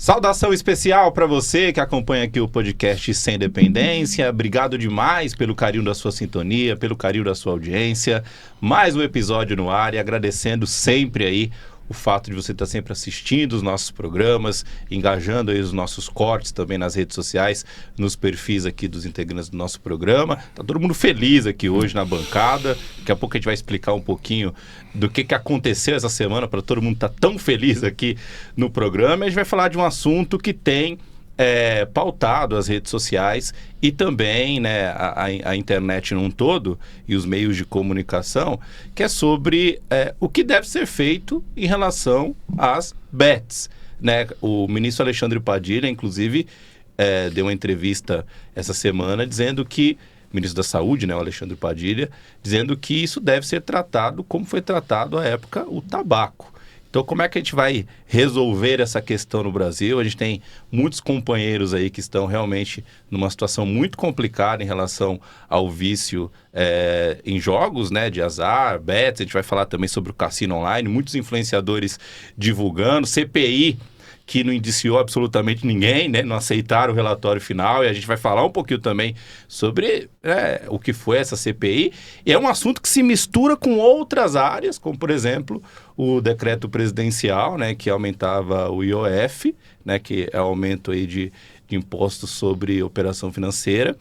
Saudação especial para você que acompanha aqui o podcast Sem Dependência. Obrigado demais pelo carinho da sua sintonia, pelo carinho da sua audiência. Mais um episódio no ar e agradecendo sempre aí o fato de você estar sempre assistindo os nossos programas, engajando aí os nossos cortes também nas redes sociais, nos perfis aqui dos integrantes do nosso programa. Tá todo mundo feliz aqui hoje na bancada. Daqui a pouco a gente vai explicar um pouquinho do que aconteceu essa semana para todo mundo estar tão feliz aqui no programa. A gente vai falar de um assunto que tem pautado as redes sociais e também, né, a internet num todo e os meios de comunicação, que é sobre o que deve ser feito em relação às bets, né? O ministro Alexandre Padilha, inclusive, deu uma entrevista essa semana dizendo que, ministro da Saúde, né, o Alexandre Padilha, dizendo que isso deve ser tratado como foi tratado à época o tabaco. Então, como é que a gente vai resolver essa questão no Brasil? A gente tem muitos companheiros aí que estão realmente numa situação muito complicada em relação ao vício em jogos, né, de azar, bets. A gente vai falar também sobre o cassino online, muitos influenciadores divulgando, CPI que não indiciou absolutamente ninguém, né? Não aceitaram o relatório final, e a gente vai falar um pouquinho também sobre o que foi essa CPI. E é um assunto que se mistura com outras áreas, como, por exemplo, o decreto presidencial, né, que aumentava o IOF, né, que é o aumento aí de impostos sobre operação financeira,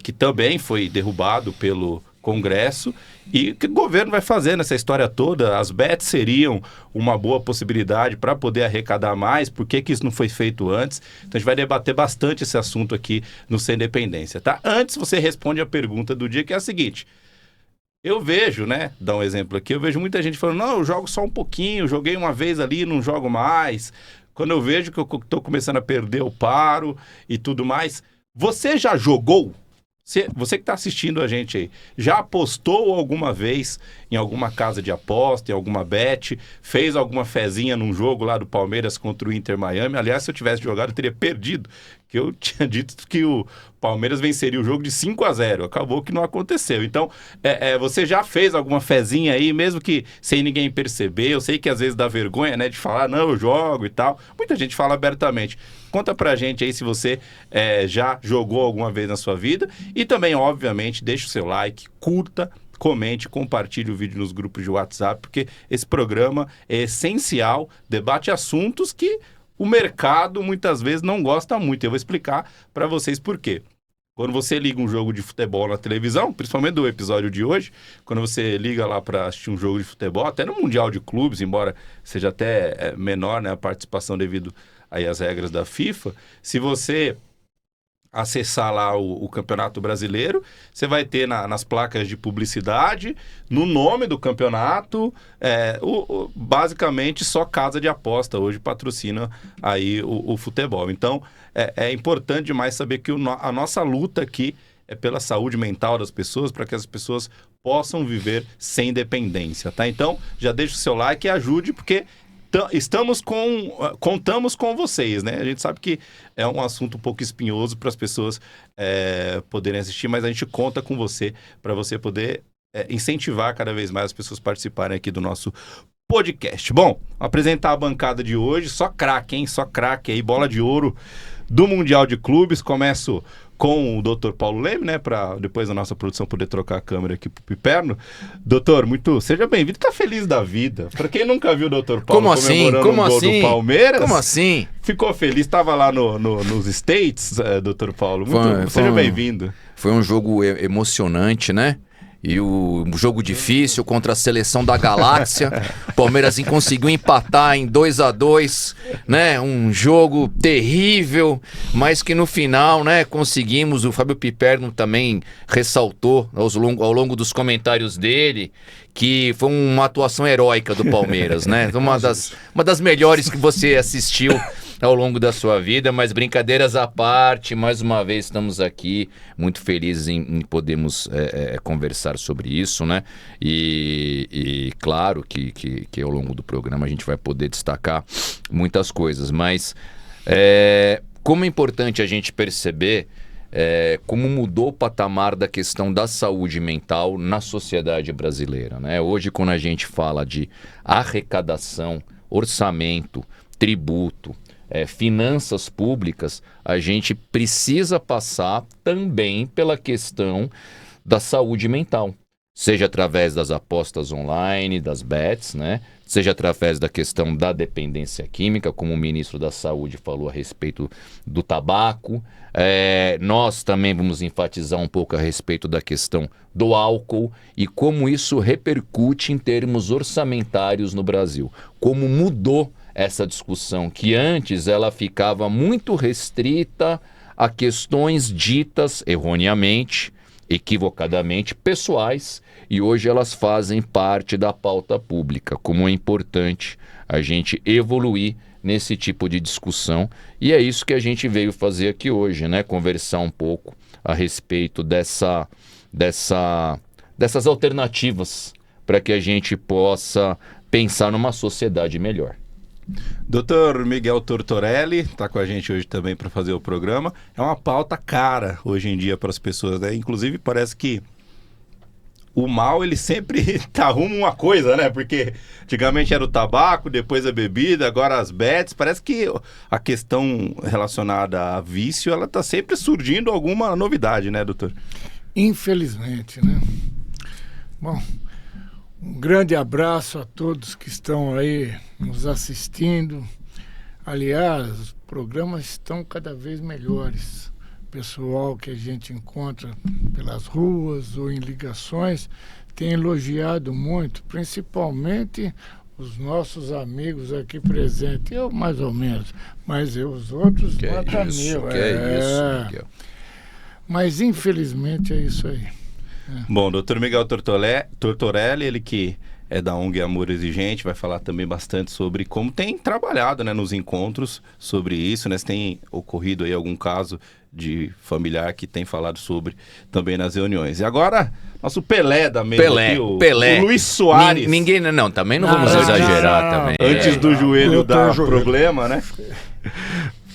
que também foi derrubado pelo Congresso. E o que o governo vai fazer nessa história toda? As bets seriam uma boa possibilidade para poder arrecadar mais. Por que isso não foi feito antes? Então a gente vai debater bastante esse assunto aqui no Sem Dependência, tá? Antes você responde a pergunta do dia, que é a seguinte. Eu vejo, né, dar um exemplo aqui, eu vejo muita gente falando, não, eu jogo só um pouquinho, joguei uma vez ali, não jogo mais. Quando eu vejo que eu estou começando a perder, eu paro e tudo mais. Você já jogou? Você que está assistindo a gente aí, já apostou alguma vez em alguma casa de aposta, em alguma bet, fez alguma fezinha num jogo lá do Palmeiras contra o Inter Miami? Aliás, se eu tivesse jogado, eu teria perdido, que eu tinha dito que o Palmeiras venceria o jogo de 5-0, acabou que não aconteceu. Então, você já fez alguma fezinha aí, mesmo que sem ninguém perceber? Eu sei que às vezes dá vergonha, né, de falar, não, eu jogo e tal. Muita gente fala abertamente. Conta pra gente aí se você já jogou alguma vez na sua vida. E também, obviamente, deixa o seu like, curta, comente, compartilhe o vídeo nos grupos de WhatsApp, porque esse programa é essencial, debate assuntos que o mercado muitas vezes não gosta muito. Eu vou explicar para vocês por quê. Quando você liga um jogo de futebol na televisão, principalmente do episódio de hoje, quando você liga lá para assistir um jogo de futebol, até no Mundial de Clubes, embora seja até menor, né, a participação devido aí às regras da FIFA, se você acessar lá o Campeonato Brasileiro, você vai ter nas placas de publicidade, no nome do campeonato, basicamente só casa de aposta hoje patrocina aí o futebol. Então, é importante demais saber que a nossa luta aqui é pela saúde mental das pessoas, para que as pessoas possam viver sem dependência, tá? Então, já deixa o seu like e ajude, porque contamos com vocês, né? A gente sabe que é um assunto um pouco espinhoso para as pessoas poderem assistir, mas a gente conta com você para você poder incentivar cada vez mais as pessoas participarem aqui do nosso podcast. Bom, apresentar a bancada de hoje, só craque, hein? Só craque aí, bola de ouro do Mundial de Clubes. Começo com o Dr. Paulo Leme, né, para depois a nossa produção poder trocar a câmera aqui pro Piperno. Doutor, seja bem-vindo, tá feliz da vida. Para quem nunca viu o Dr. Paulo comemorando um gol do Palmeiras... Como assim? Ficou feliz, estava lá nos States, Dr. Paulo. Seja bem-vindo. Foi um jogo emocionante, né? E o jogo difícil contra a seleção da galáxia. O Palmeiras conseguiu empatar em 2-2, né? Um jogo terrível, mas que no final, né, conseguimos. O Fábio Piperno também ressaltou ao longo dos comentários dele que foi uma atuação heróica do Palmeiras, né? Uma das melhores que você assistiu ao longo da sua vida, mas brincadeiras à parte, mais uma vez estamos aqui muito felizes em podermos conversar sobre isso, né? E claro que ao longo do programa a gente vai poder destacar muitas coisas, mas como é importante a gente perceber como mudou o patamar da questão da saúde mental na sociedade brasileira, né? Hoje, quando a gente fala de arrecadação, orçamento, tributo, finanças públicas, a gente precisa passar também pela questão da saúde mental. Seja através das apostas online, das bets, né? Seja através da questão da dependência química, como o ministro da Saúde falou a respeito do tabaco. Nós também vamos enfatizar um pouco a respeito da questão do álcool e como isso repercute em termos orçamentários no Brasil. Como mudou essa discussão, que antes ela ficava muito restrita a questões ditas erroneamente, equivocadamente pessoais, e hoje elas fazem parte da pauta pública. Como é importante a gente evoluir nesse tipo de discussão, e é isso que a gente veio fazer aqui hoje, né? Conversar um pouco a respeito dessas alternativas para que a gente possa pensar numa sociedade melhor. Dr. Miguel Tortorelli está com a gente hoje também para fazer o programa. É uma pauta cara hoje em dia para as pessoas, né? Inclusive parece que o mal ele sempre tá rumo a uma coisa, né? Porque antigamente era o tabaco, depois a bebida, agora as bets. Parece que a questão relacionada a vício, ela tá sempre surgindo alguma novidade, né, doutor? Infelizmente, né? Bom, um grande abraço a todos que estão aí nos assistindo. Aliás, os programas estão cada vez melhores. O pessoal que a gente encontra pelas ruas ou em ligações tem elogiado muito, principalmente os nossos amigos aqui presentes. Eu, mais ou menos, mas os outros nota mil. Isso. Mas, infelizmente, é isso aí. Bom, doutor Miguel Tortorelli, ele que é da ONG Amor Exigente, vai falar também bastante sobre como tem trabalhado, né, nos encontros sobre isso, né? Se tem ocorrido aí algum caso de familiar que tem falado sobre também nas reuniões. E agora, nosso Pelé da mesa aqui, o Luiz Soares. Ninguém, não, também não vamos exagerar também. Antes do joelho dar problema, né?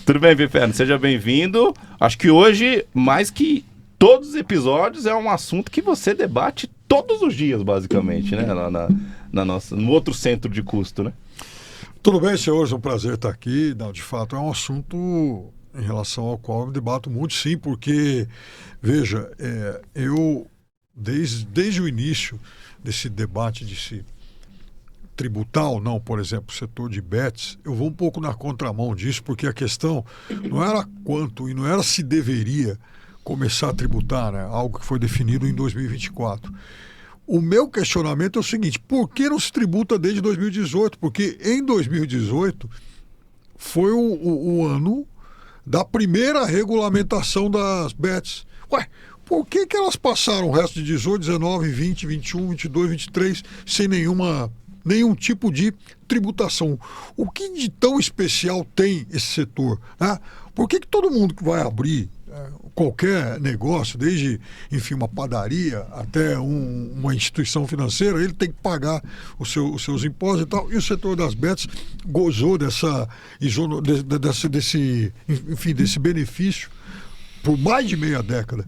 Tudo bem, Pipeno? Seja bem-vindo. Acho que hoje, mais que todos os episódios, é um assunto que você debate todos os dias, basicamente, né? Lá no outro centro de custo, né? Tudo bem, senhores, é um prazer estar aqui. Não, de fato, é um assunto em relação ao qual eu debato muito, sim, porque, veja, eu, desde o início desse debate de se tributar ou não, por exemplo, o setor de bets, eu vou um pouco na contramão disso, porque a questão não era quanto e não era se deveria começar a tributar, né? Algo que foi definido em 2024. O meu questionamento é o seguinte: por que não se tributa desde 2018? Porque em 2018 foi o ano da primeira regulamentação das bets. Ué, por que elas passaram o resto de 18, 19, 20, 21, 22, 23 sem nenhum tipo de tributação? O que de tão especial tem esse setor, né? Por que todo mundo que vai abrir qualquer negócio, desde, enfim, uma padaria até uma instituição financeira, ele tem que pagar os seus impostos e tal, e o setor das bets gozou desse benefício por mais de meia década.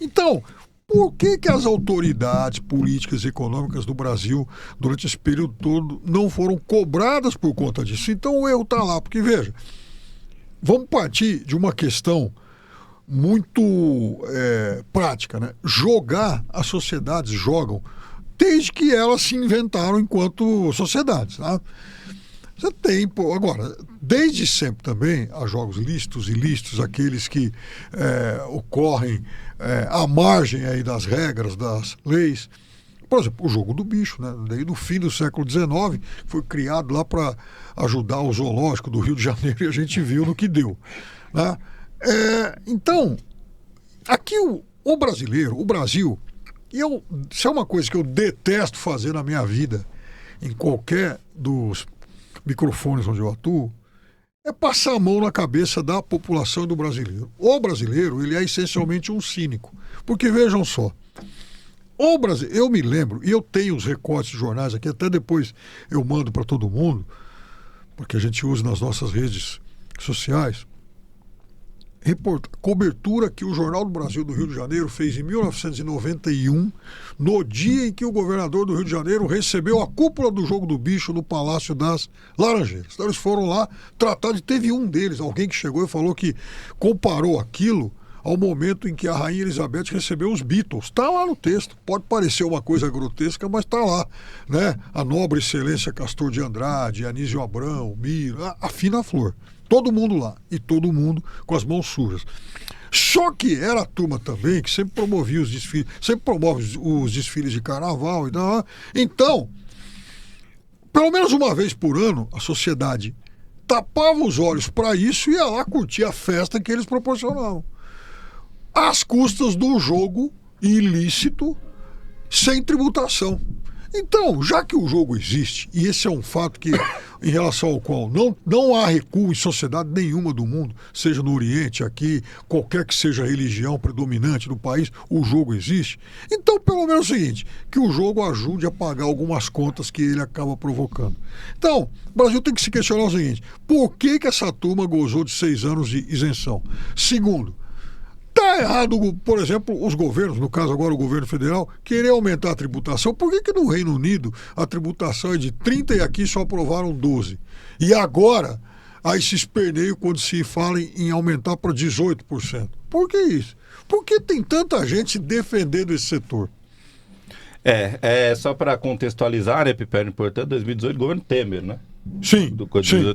Então, por que as autoridades políticas e econômicas do Brasil, durante esse período todo, não foram cobradas por conta disso? Então o erro está lá, porque, veja, vamos partir de uma questão muito prática, né? As sociedades jogam desde que elas se inventaram enquanto sociedades, tá? Você tem, agora, desde sempre também, há jogos lícitos e ilícitos, aqueles que ocorrem à margem aí das regras, das leis. Por exemplo, o jogo do bicho, né? Daí do fim do século XIX, foi criado lá para ajudar o zoológico do Rio de Janeiro, e a gente viu no que deu, né? Então, aqui o brasileiro, o Brasil, se é uma coisa que eu detesto fazer na minha vida, em qualquer dos microfones onde eu atuo, é passar a mão na cabeça da população e do brasileiro. O brasileiro, ele é essencialmente um cínico. Porque, vejam só, eu me lembro, e eu tenho os recortes de jornais aqui, até depois eu mando para todo mundo, porque a gente usa nas nossas redes sociais. cobertura que o Jornal do Brasil do Rio de Janeiro fez em 1991, no dia em que o governador do Rio de Janeiro recebeu a cúpula do Jogo do Bicho no Palácio das Laranjeiras. Então eles foram lá tratar de... Teve um deles, alguém que chegou e falou que comparou aquilo ao momento em que a Rainha Elizabeth recebeu os Beatles. Está lá no texto. Pode parecer uma coisa grotesca, mas está lá, né? A nobre excelência Castor de Andrade, Anísio Abrão, Mira, a fina flor. Todo mundo lá. E todo mundo com as mãos sujas. Só que era a turma também que sempre promovia os desfiles, sempre promove os desfiles de carnaval. Então, pelo menos uma vez por ano, a sociedade tapava os olhos para isso e ia lá curtir a festa que eles proporcionavam, às custas do jogo ilícito sem tributação. Então, já que o jogo existe, e esse é um fato que, em relação ao qual não há recuo em sociedade nenhuma do mundo, seja no Oriente, aqui, qualquer que seja a religião predominante do país, o jogo existe. Então, pelo menos é o seguinte, que o jogo ajude a pagar algumas contas que ele acaba provocando. Então, o Brasil tem que se questionar o seguinte: por que essa turma gozou de 6 anos de isenção? Segundo, está errado, por exemplo, os governos, no caso agora o governo federal, querer aumentar a tributação. Por que no Reino Unido a tributação é de 30% e aqui só aprovaram 12%? E agora, aí se esperneia quando se fala em aumentar para 18%. Por que isso? Por que tem tanta gente defendendo esse setor? Só para contextualizar, né, Piperno, portanto, 2018, governo Temer, né? Sim, do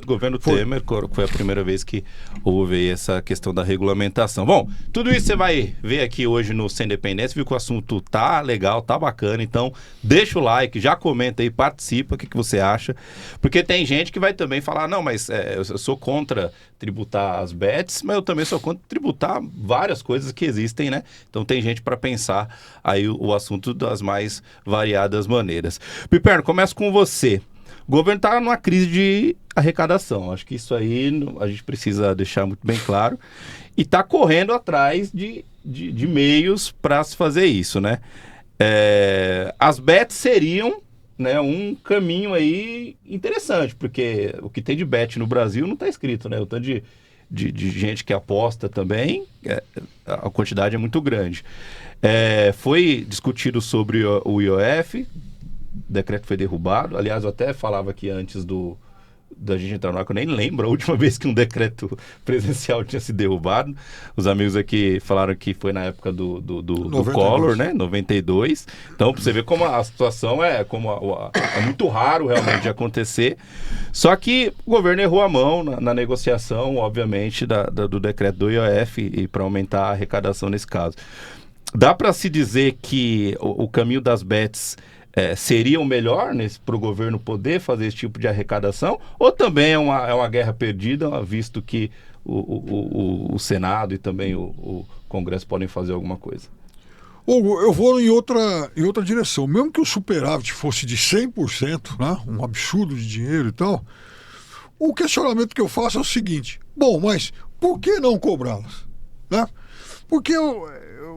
governo Temer, foi a primeira vez que houve essa questão da regulamentação. Bom, tudo isso você vai ver aqui hoje no Sem Dependência, viu que o assunto tá legal, tá bacana, então deixa o like, já comenta aí, participa, o que você acha, porque tem gente que vai também falar, não, mas eu sou contra tributar as bets, mas eu também sou contra tributar várias coisas que existem, né? Então tem gente para pensar aí o assunto das mais variadas maneiras. Piperno, começo com você. O governo está numa crise de arrecadação. Acho que isso aí a gente precisa deixar muito bem claro. E está correndo atrás de meios para se fazer isso, né? As bets seriam, né, um caminho aí interessante, porque o que tem de bet no Brasil não está escrito, né? O tanto de gente que aposta também, a quantidade é muito grande. Foi discutido sobre o IOF, o decreto foi derrubado. Aliás, eu até falava aqui antes da gente entrar no ar, que eu nem lembro a última vez que um decreto presencial tinha sido derrubado. Os amigos aqui falaram que foi na época do Collor, né? 92. Então, pra você ver como a situação é muito raro realmente de acontecer. Só que o governo errou a mão na negociação, obviamente, do decreto do IOF e para aumentar a arrecadação nesse caso. Dá para se dizer que o caminho das bets seria o melhor para o governo poder fazer esse tipo de arrecadação, ou também é uma guerra perdida, visto que o Senado e também o Congresso podem fazer alguma coisa? Hugo, eu vou em outra direção. Mesmo que o superávit fosse de 100%, né, um absurdo de dinheiro e tal, o questionamento que eu faço é o seguinte: bom, mas por que não cobrá-las? Né? Porque,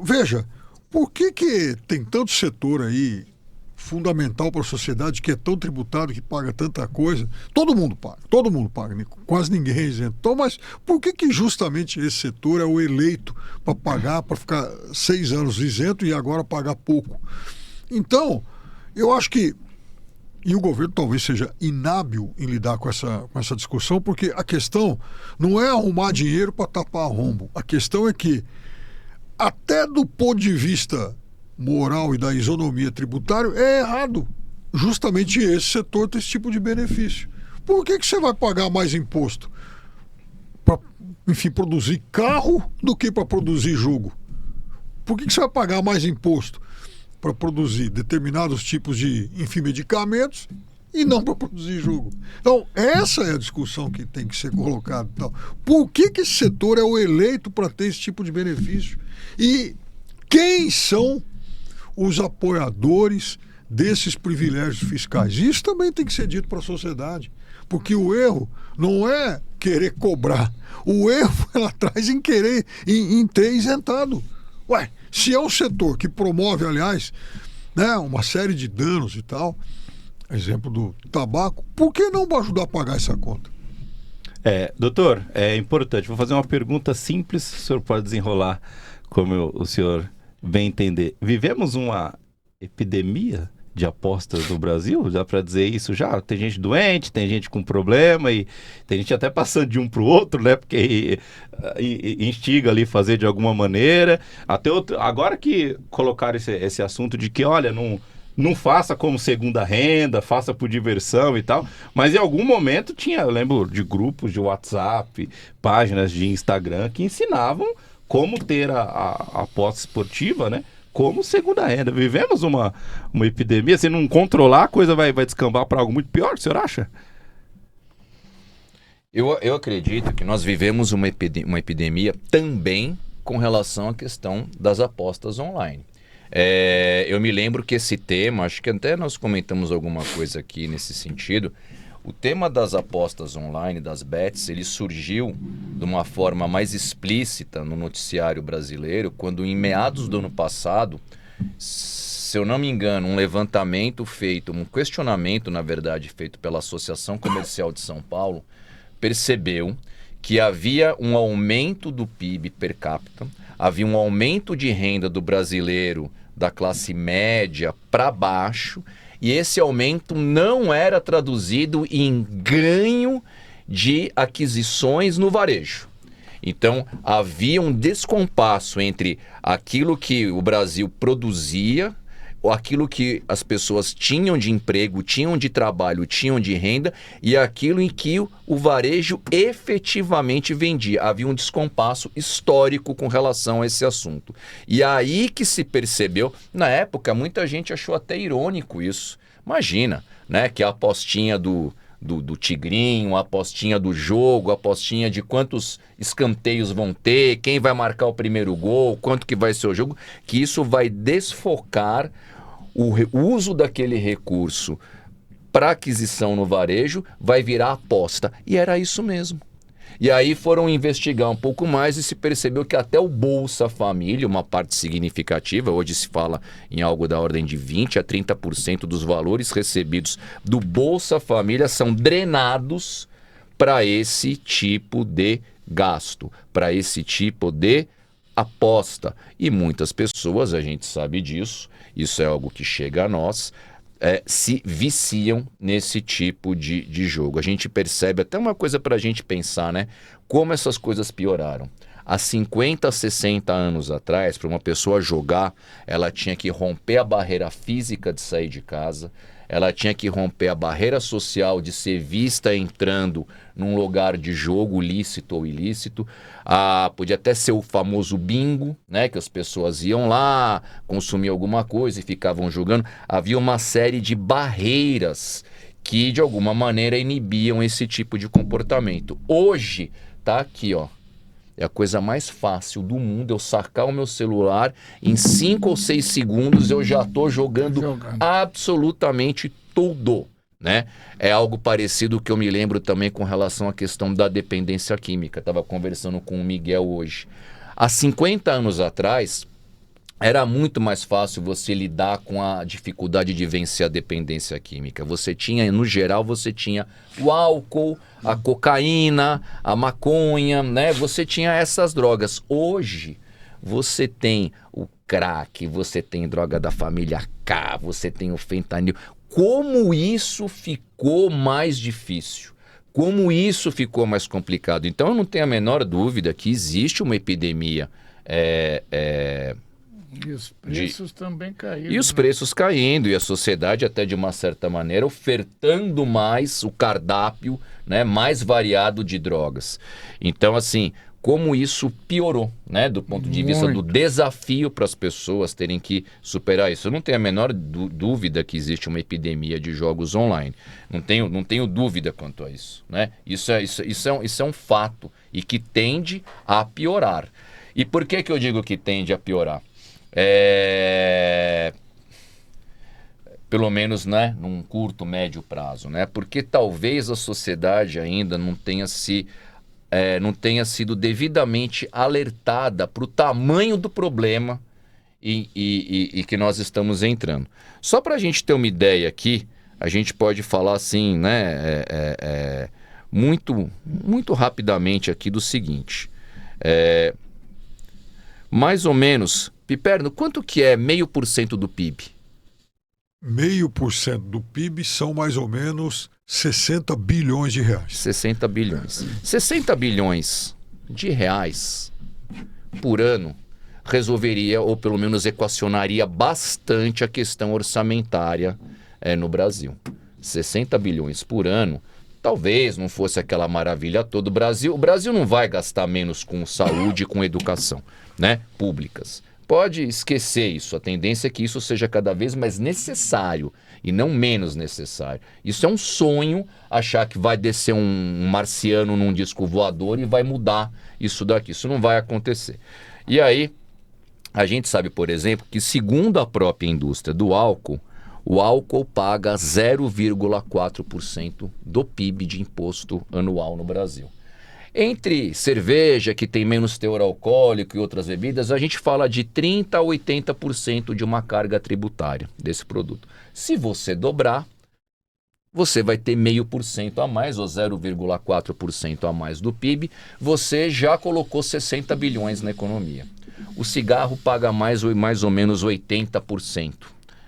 veja, por que tem tanto setor aí fundamental para a sociedade que é tão tributado, que paga tanta coisa? Todo mundo paga, quase ninguém é isento. Então, mas por que justamente esse setor é o eleito para pagar, para ficar 6 anos isento e agora pagar pouco? Então, eu acho que, e o governo talvez seja inábil em lidar com essa discussão, porque a questão não é arrumar dinheiro para tapar rombo. A questão é que, até do ponto de vista moral e da isonomia tributária, é errado justamente esse setor ter esse tipo de benefício. Por que você vai pagar mais imposto para, enfim, produzir carro do que para produzir jogo? Por que você vai pagar mais imposto para produzir determinados tipos de, enfim, medicamentos e não para produzir jogo? Então, essa é a discussão que tem que ser colocada. Então, por que esse setor é o eleito para ter esse tipo de benefício? E quem são os apoiadores desses privilégios fiscais? Isso também tem que ser dito para a sociedade, porque o erro não é querer cobrar, o erro foi lá atrás em querer em ter isentado. Ué, se é um setor que promove, aliás, né, uma série de danos e tal, exemplo do tabaco, por que não ajudar a pagar essa conta? Doutor, é importante, vou fazer uma pergunta simples, o senhor pode desenrolar como o senhor bem entender. Vivemos uma epidemia de apostas no Brasil? Dá para dizer isso já? Tem gente doente, tem gente com problema e tem gente até passando de um para o outro, né? Porque instiga ali fazer de alguma maneira. Até agora que colocaram esse assunto de que, olha, não faça como segunda renda, faça por diversão e tal. Mas em algum momento eu lembro de grupos de WhatsApp, páginas de Instagram que ensinavam como ter a aposta esportiva, né? Como segunda renda. Vivemos uma epidemia. Se não controlar, a coisa vai descambar para algo muito pior, o senhor acha? Eu acredito que nós vivemos uma epidemia também com relação à questão das apostas online. Eu me lembro que esse tema, acho que até nós comentamos alguma coisa aqui nesse sentido, o tema das apostas online, das bets, ele surgiu de uma forma mais explícita no noticiário brasileiro, quando em meados do ano passado, se eu não me engano, um questionamento, na verdade, feito pela Associação Comercial de São Paulo, percebeu que havia um aumento do PIB per capita, havia um aumento de renda do brasileiro da classe média para baixo, e esse aumento não era traduzido em ganho de aquisições no varejo. Então, havia um descompasso entre aquilo que o Brasil produzia, aquilo que as pessoas tinham de emprego, tinham de trabalho, tinham de renda, e aquilo em que o varejo efetivamente vendia. Havia um descompasso histórico com relação a esse assunto. E aí que se percebeu, na época, muita gente achou até irônico isso. Imagina, né, que a apostinha do tigrinho, a apostinha do jogo, a apostinha de quantos escanteios vão ter, quem vai marcar o primeiro gol, quanto que vai ser o jogo, que isso vai desfocar o uso daquele recurso para aquisição no varejo, vai virar aposta. E era isso mesmo. E aí foram investigar um pouco mais e se percebeu que até o Bolsa Família, uma parte significativa, hoje se fala em algo da ordem de 20% a 30% dos valores recebidos do Bolsa Família são drenados para esse tipo de gasto, para esse tipo de aposta. E muitas pessoas, a gente sabe disso, isso é algo que chega a nós, se viciam nesse tipo de jogo. A gente percebe até uma coisa para a gente pensar, né? Como essas coisas pioraram. Há 50, 60 anos atrás, para uma pessoa jogar, ela tinha que romper a barreira física de sair de casa, ela tinha que romper a barreira social de ser vista entrando num lugar de jogo, lícito ou ilícito. Podia até ser o famoso bingo, né? Que as pessoas iam lá, consumiam alguma coisa e ficavam jogando. Havia uma série de barreiras que, de alguma maneira, inibiam esse tipo de comportamento. Hoje, tá aqui, ó. É a coisa mais fácil do mundo, eu sacar o meu celular, em 5 ou 6 segundos eu já estou jogando absolutamente tudo, né? É algo parecido que eu me lembro também com relação à questão da dependência química. Estava conversando com o Miguel hoje. Há 50 anos atrás, era muito mais fácil você lidar com a dificuldade de vencer a dependência química. Você tinha, no geral, você tinha o álcool, a cocaína, a maconha, né? Você tinha essas drogas. Hoje, você tem o crack, você tem droga da família K, você tem o fentanil. Como isso ficou mais difícil? Como isso ficou mais complicado? Então, eu não tenho a menor dúvida que existe uma epidemia E os preços também caíram. E os preços caindo, e a sociedade até de uma certa maneira ofertando mais o cardápio, né, mais variado de drogas. Então, assim, como isso piorou, né, do ponto de vista do desafio para as pessoas terem que superar isso. Eu não tenho a menor dúvida que existe uma epidemia de jogos online. Não tenho dúvida quanto a isso, né? Isso é um fato e que tende a piorar. E por que eu digo que tende a piorar? Pelo menos, né, num curto, médio prazo, né? Porque talvez a sociedade ainda não tenha sido devidamente alertada para o tamanho do problema e que nós estamos entrando. Só para a gente ter uma ideia aqui, a gente pode falar assim, né? muito rapidamente aqui do seguinte. Mais ou menos, Piperno, quanto que é 0,5% do PIB? 0,5% do PIB são mais ou menos 60 bilhões de reais. 60 bilhões. 60 bilhões de reais por ano resolveria, ou pelo menos equacionaria bastante a questão orçamentária no Brasil. 60 bilhões por ano, talvez não fosse aquela maravilha toda. O Brasil não vai gastar menos com saúde e com educação, né, públicas. Pode esquecer isso, a tendência é que isso seja cada vez mais necessário e não menos necessário. Isso é um sonho, achar que vai descer um marciano num disco voador e vai mudar isso daqui. Isso não vai acontecer. E aí, a gente sabe, por exemplo, que segundo a própria indústria do álcool, o álcool paga 0,4% do PIB de imposto anual no Brasil. Entre cerveja, que tem menos teor alcoólico, e outras bebidas, a gente fala de 30% a 80% de uma carga tributária desse produto. Se você dobrar, você vai ter 0,5% a mais, ou 0,4% a mais do PIB, você já colocou 60 bilhões na economia. O cigarro paga mais ou menos 80%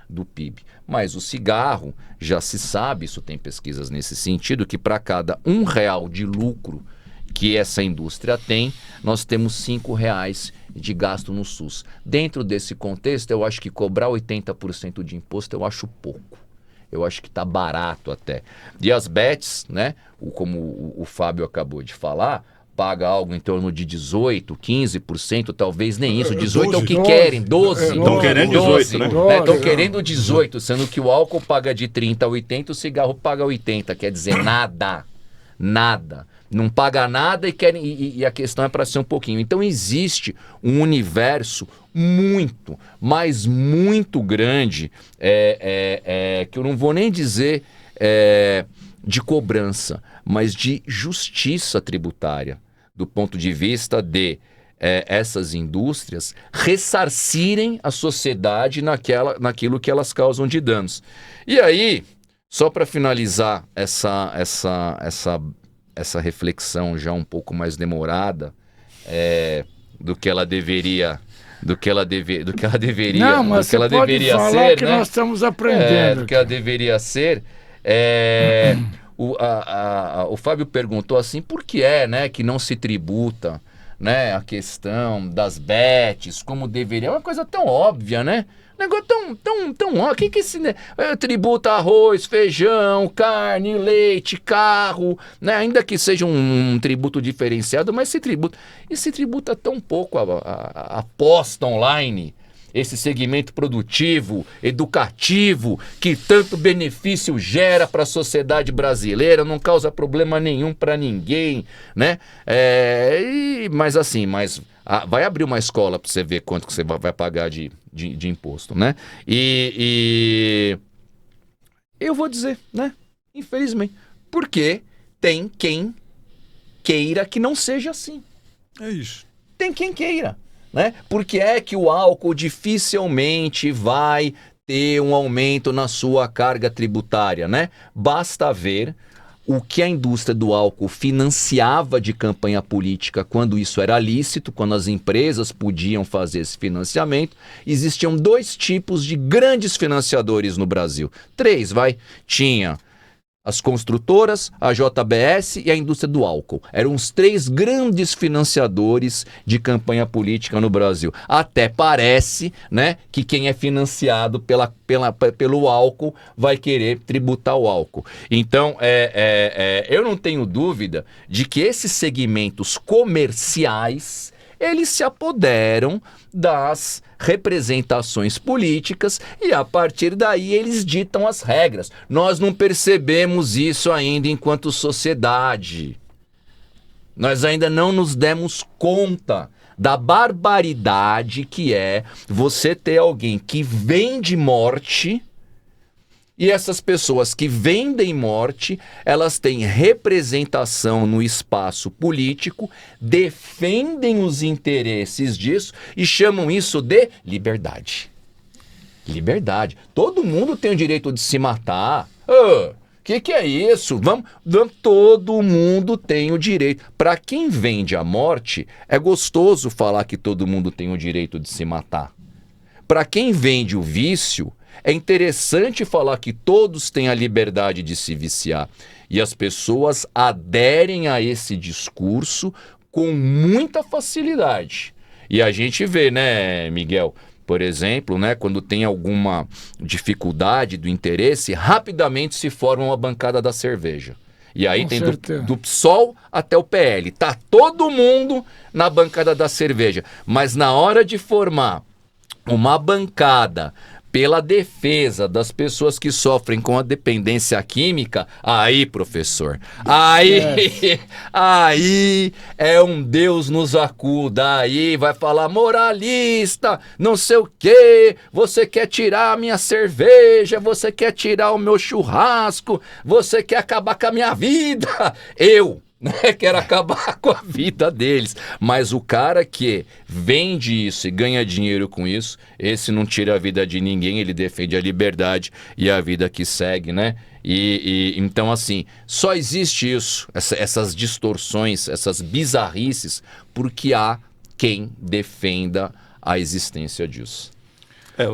do PIB. Mas o cigarro, já se sabe, isso tem pesquisas nesse sentido, que para cada R$1 de lucro que essa indústria tem, nós temos R$5 de gasto no SUS. Dentro desse contexto, eu acho que cobrar 80% de imposto eu acho pouco. Eu acho que está barato até. E as bets, né, como o Fábio acabou de falar, paga algo em torno de 18%, 15%, talvez nem isso. 18% é o que 12, querem, 12%. Estão querendo 18%, né? Estão querendo 18%, sendo que o álcool paga de 30% a 80%, o cigarro paga 80%. Quer dizer, nada. Não paga nada e a questão é para ser um pouquinho. Então existe um universo muito, mas muito grande, que eu não vou nem dizer de cobrança, mas de justiça tributária, do ponto de vista de essas indústrias ressarcirem a sociedade naquilo que elas causam de danos. E aí, só para finalizar essa reflexão já um pouco mais demorada do que ela deveria Não, mas você pode falar ser, que né? nós estamos aprendendo. Do que ela deveria ser. O Fábio perguntou assim, por que né, que não se tributa, né, a questão das bets, como deveria? É uma coisa tão óbvia, né? Negócio tão óbvio. Que esse tributa arroz, feijão, carne, leite, carro, né? Ainda que seja um tributo diferenciado, mas se tributa tão pouco a aposta online, esse segmento produtivo, educativo, que tanto benefício gera para a sociedade brasileira, não causa problema nenhum para ninguém, né? Mas vai abrir uma escola para você ver quanto que você vai pagar de imposto, né? E eu vou dizer, né? Infelizmente, porque tem quem queira que não seja assim. É isso. Tem quem queira, né? Porque é que o álcool dificilmente vai ter um aumento na sua carga tributária, né? Basta ver o que a indústria do álcool financiava de campanha política quando isso era lícito, quando as empresas podiam fazer esse financiamento. Existiam 2 tipos de grandes financiadores no Brasil. 3, tinha as construtoras, a JBS e a indústria do álcool. Eram os 3 grandes financiadores de campanha política no Brasil. Até parece, né, que quem é financiado pelo álcool vai querer tributar o álcool. Então, eu não tenho dúvida de que esses segmentos comerciais, eles se apoderam das representações políticas e a partir daí eles ditam as regras. Nós não percebemos isso ainda enquanto sociedade. Nós ainda não nos demos conta da barbaridade que é você ter alguém que vende morte. E essas pessoas que vendem morte, elas têm representação no espaço político, defendem os interesses disso e chamam isso de liberdade. Liberdade. Todo mundo tem o direito de se matar. Que é isso? Vamos, todo mundo tem o direito. Para quem vende a morte, é gostoso falar que todo mundo tem o direito de se matar. Para quem vende o vício, é interessante falar que todos têm a liberdade de se viciar. E as pessoas aderem a esse discurso com muita facilidade. E a gente vê, né, Miguel? Por exemplo, né, quando tem alguma dificuldade do interesse, rapidamente se forma uma bancada da cerveja. E aí tem do PSOL até o PL. Tá todo mundo na bancada da cerveja. Mas na hora de formar uma bancada pela defesa das pessoas que sofrem com a dependência química, aí, professor, aí é um Deus nos acuda, aí vai falar moralista, não sei o quê, você quer tirar a minha cerveja, você quer tirar o meu churrasco, você quer acabar com a minha vida, quero acabar com a vida deles. Mas o cara que vende isso e ganha dinheiro com isso, esse não tira a vida de ninguém, ele defende a liberdade e a vida que segue, né? Então, assim, só existe isso, essas distorções, essas bizarrices, porque há quem defenda a existência disso.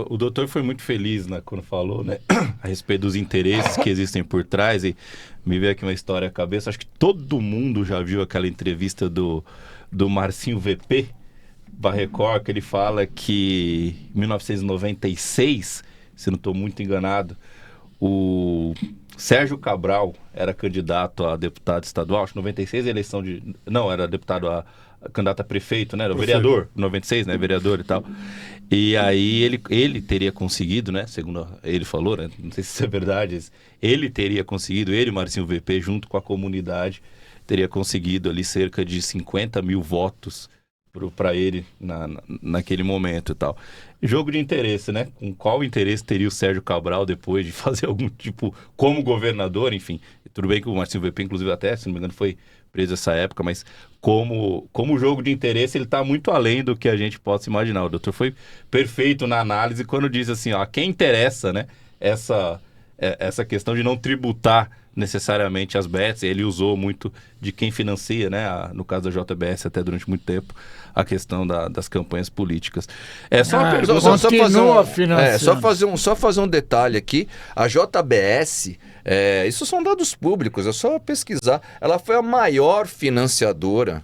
O doutor foi muito feliz, né, quando falou, né, a respeito dos interesses que existem por trás, e me veio aqui uma história à cabeça. Acho que todo mundo já viu aquela entrevista do Marcinho VP, da Record, que ele fala que em 1996, se não estou muito enganado, o Sérgio Cabral era candidato a deputado estadual, acho que 96 a eleição de... Não, era deputado candidato a prefeito, né? Era o vereador, 96, né? Vereador e tal. E aí ele teria conseguido, né? Segundo ele falou, né? Não sei se isso é verdade, ele teria conseguido, ele e Marcinho VP, junto com a comunidade, teria conseguido ali cerca de 50 mil votos para ele naquele momento e tal. Jogo de interesse, né? Com qual interesse teria o Sérgio Cabral depois de fazer algum tipo, como governador, enfim. Tudo bem que o Marcinho VP, inclusive, até, se não me engano, foi preso nessa época, mas como jogo de interesse, ele está muito além do que a gente possa imaginar. O doutor foi perfeito na análise quando diz assim, ó, quem interessa, né, essa questão de não tributar necessariamente as bets. Ele usou muito de quem financia, né, no caso da JBS até durante muito tempo, a questão das campanhas políticas. Só fazer um detalhe aqui. A JBS, isso são dados públicos, é só pesquisar. Ela foi a maior financiadora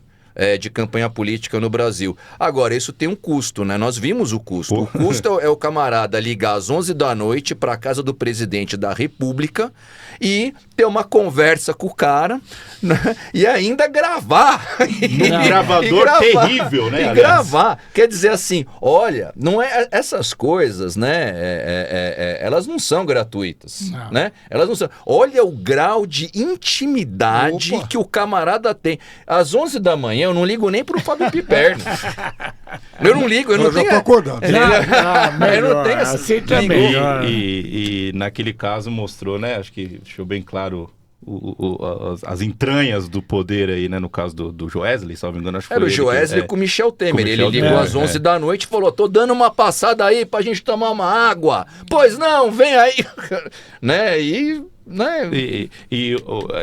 de campanha política no Brasil. Agora, isso tem um custo, né? Nós vimos o custo. O custo é o camarada ligar às 11 da noite para a casa do presidente da República e ter uma conversa com o cara, né? E ainda gravar. Gravador terrível, né? E gravar. Quer dizer assim, olha, não é essas coisas, né? Elas não são gratuitas, né? Elas não são. Olha o grau de intimidade que o camarada tem. Às 11 da manhã, eu não ligo nem pro Fábio Piperno. Eu não ligo, eu não tenho... já tô acordado. Eu não tenho assim também. E naquele caso mostrou, né? Acho que deixou bem claro as entranhas do poder aí, né? No caso do Joesley, se não me engano, acho que era o Joesley com o Michel Temer. Ele ligou às 11 da noite e falou, tô dando uma passada aí pra gente tomar uma água. Pois não, vem aí. Né?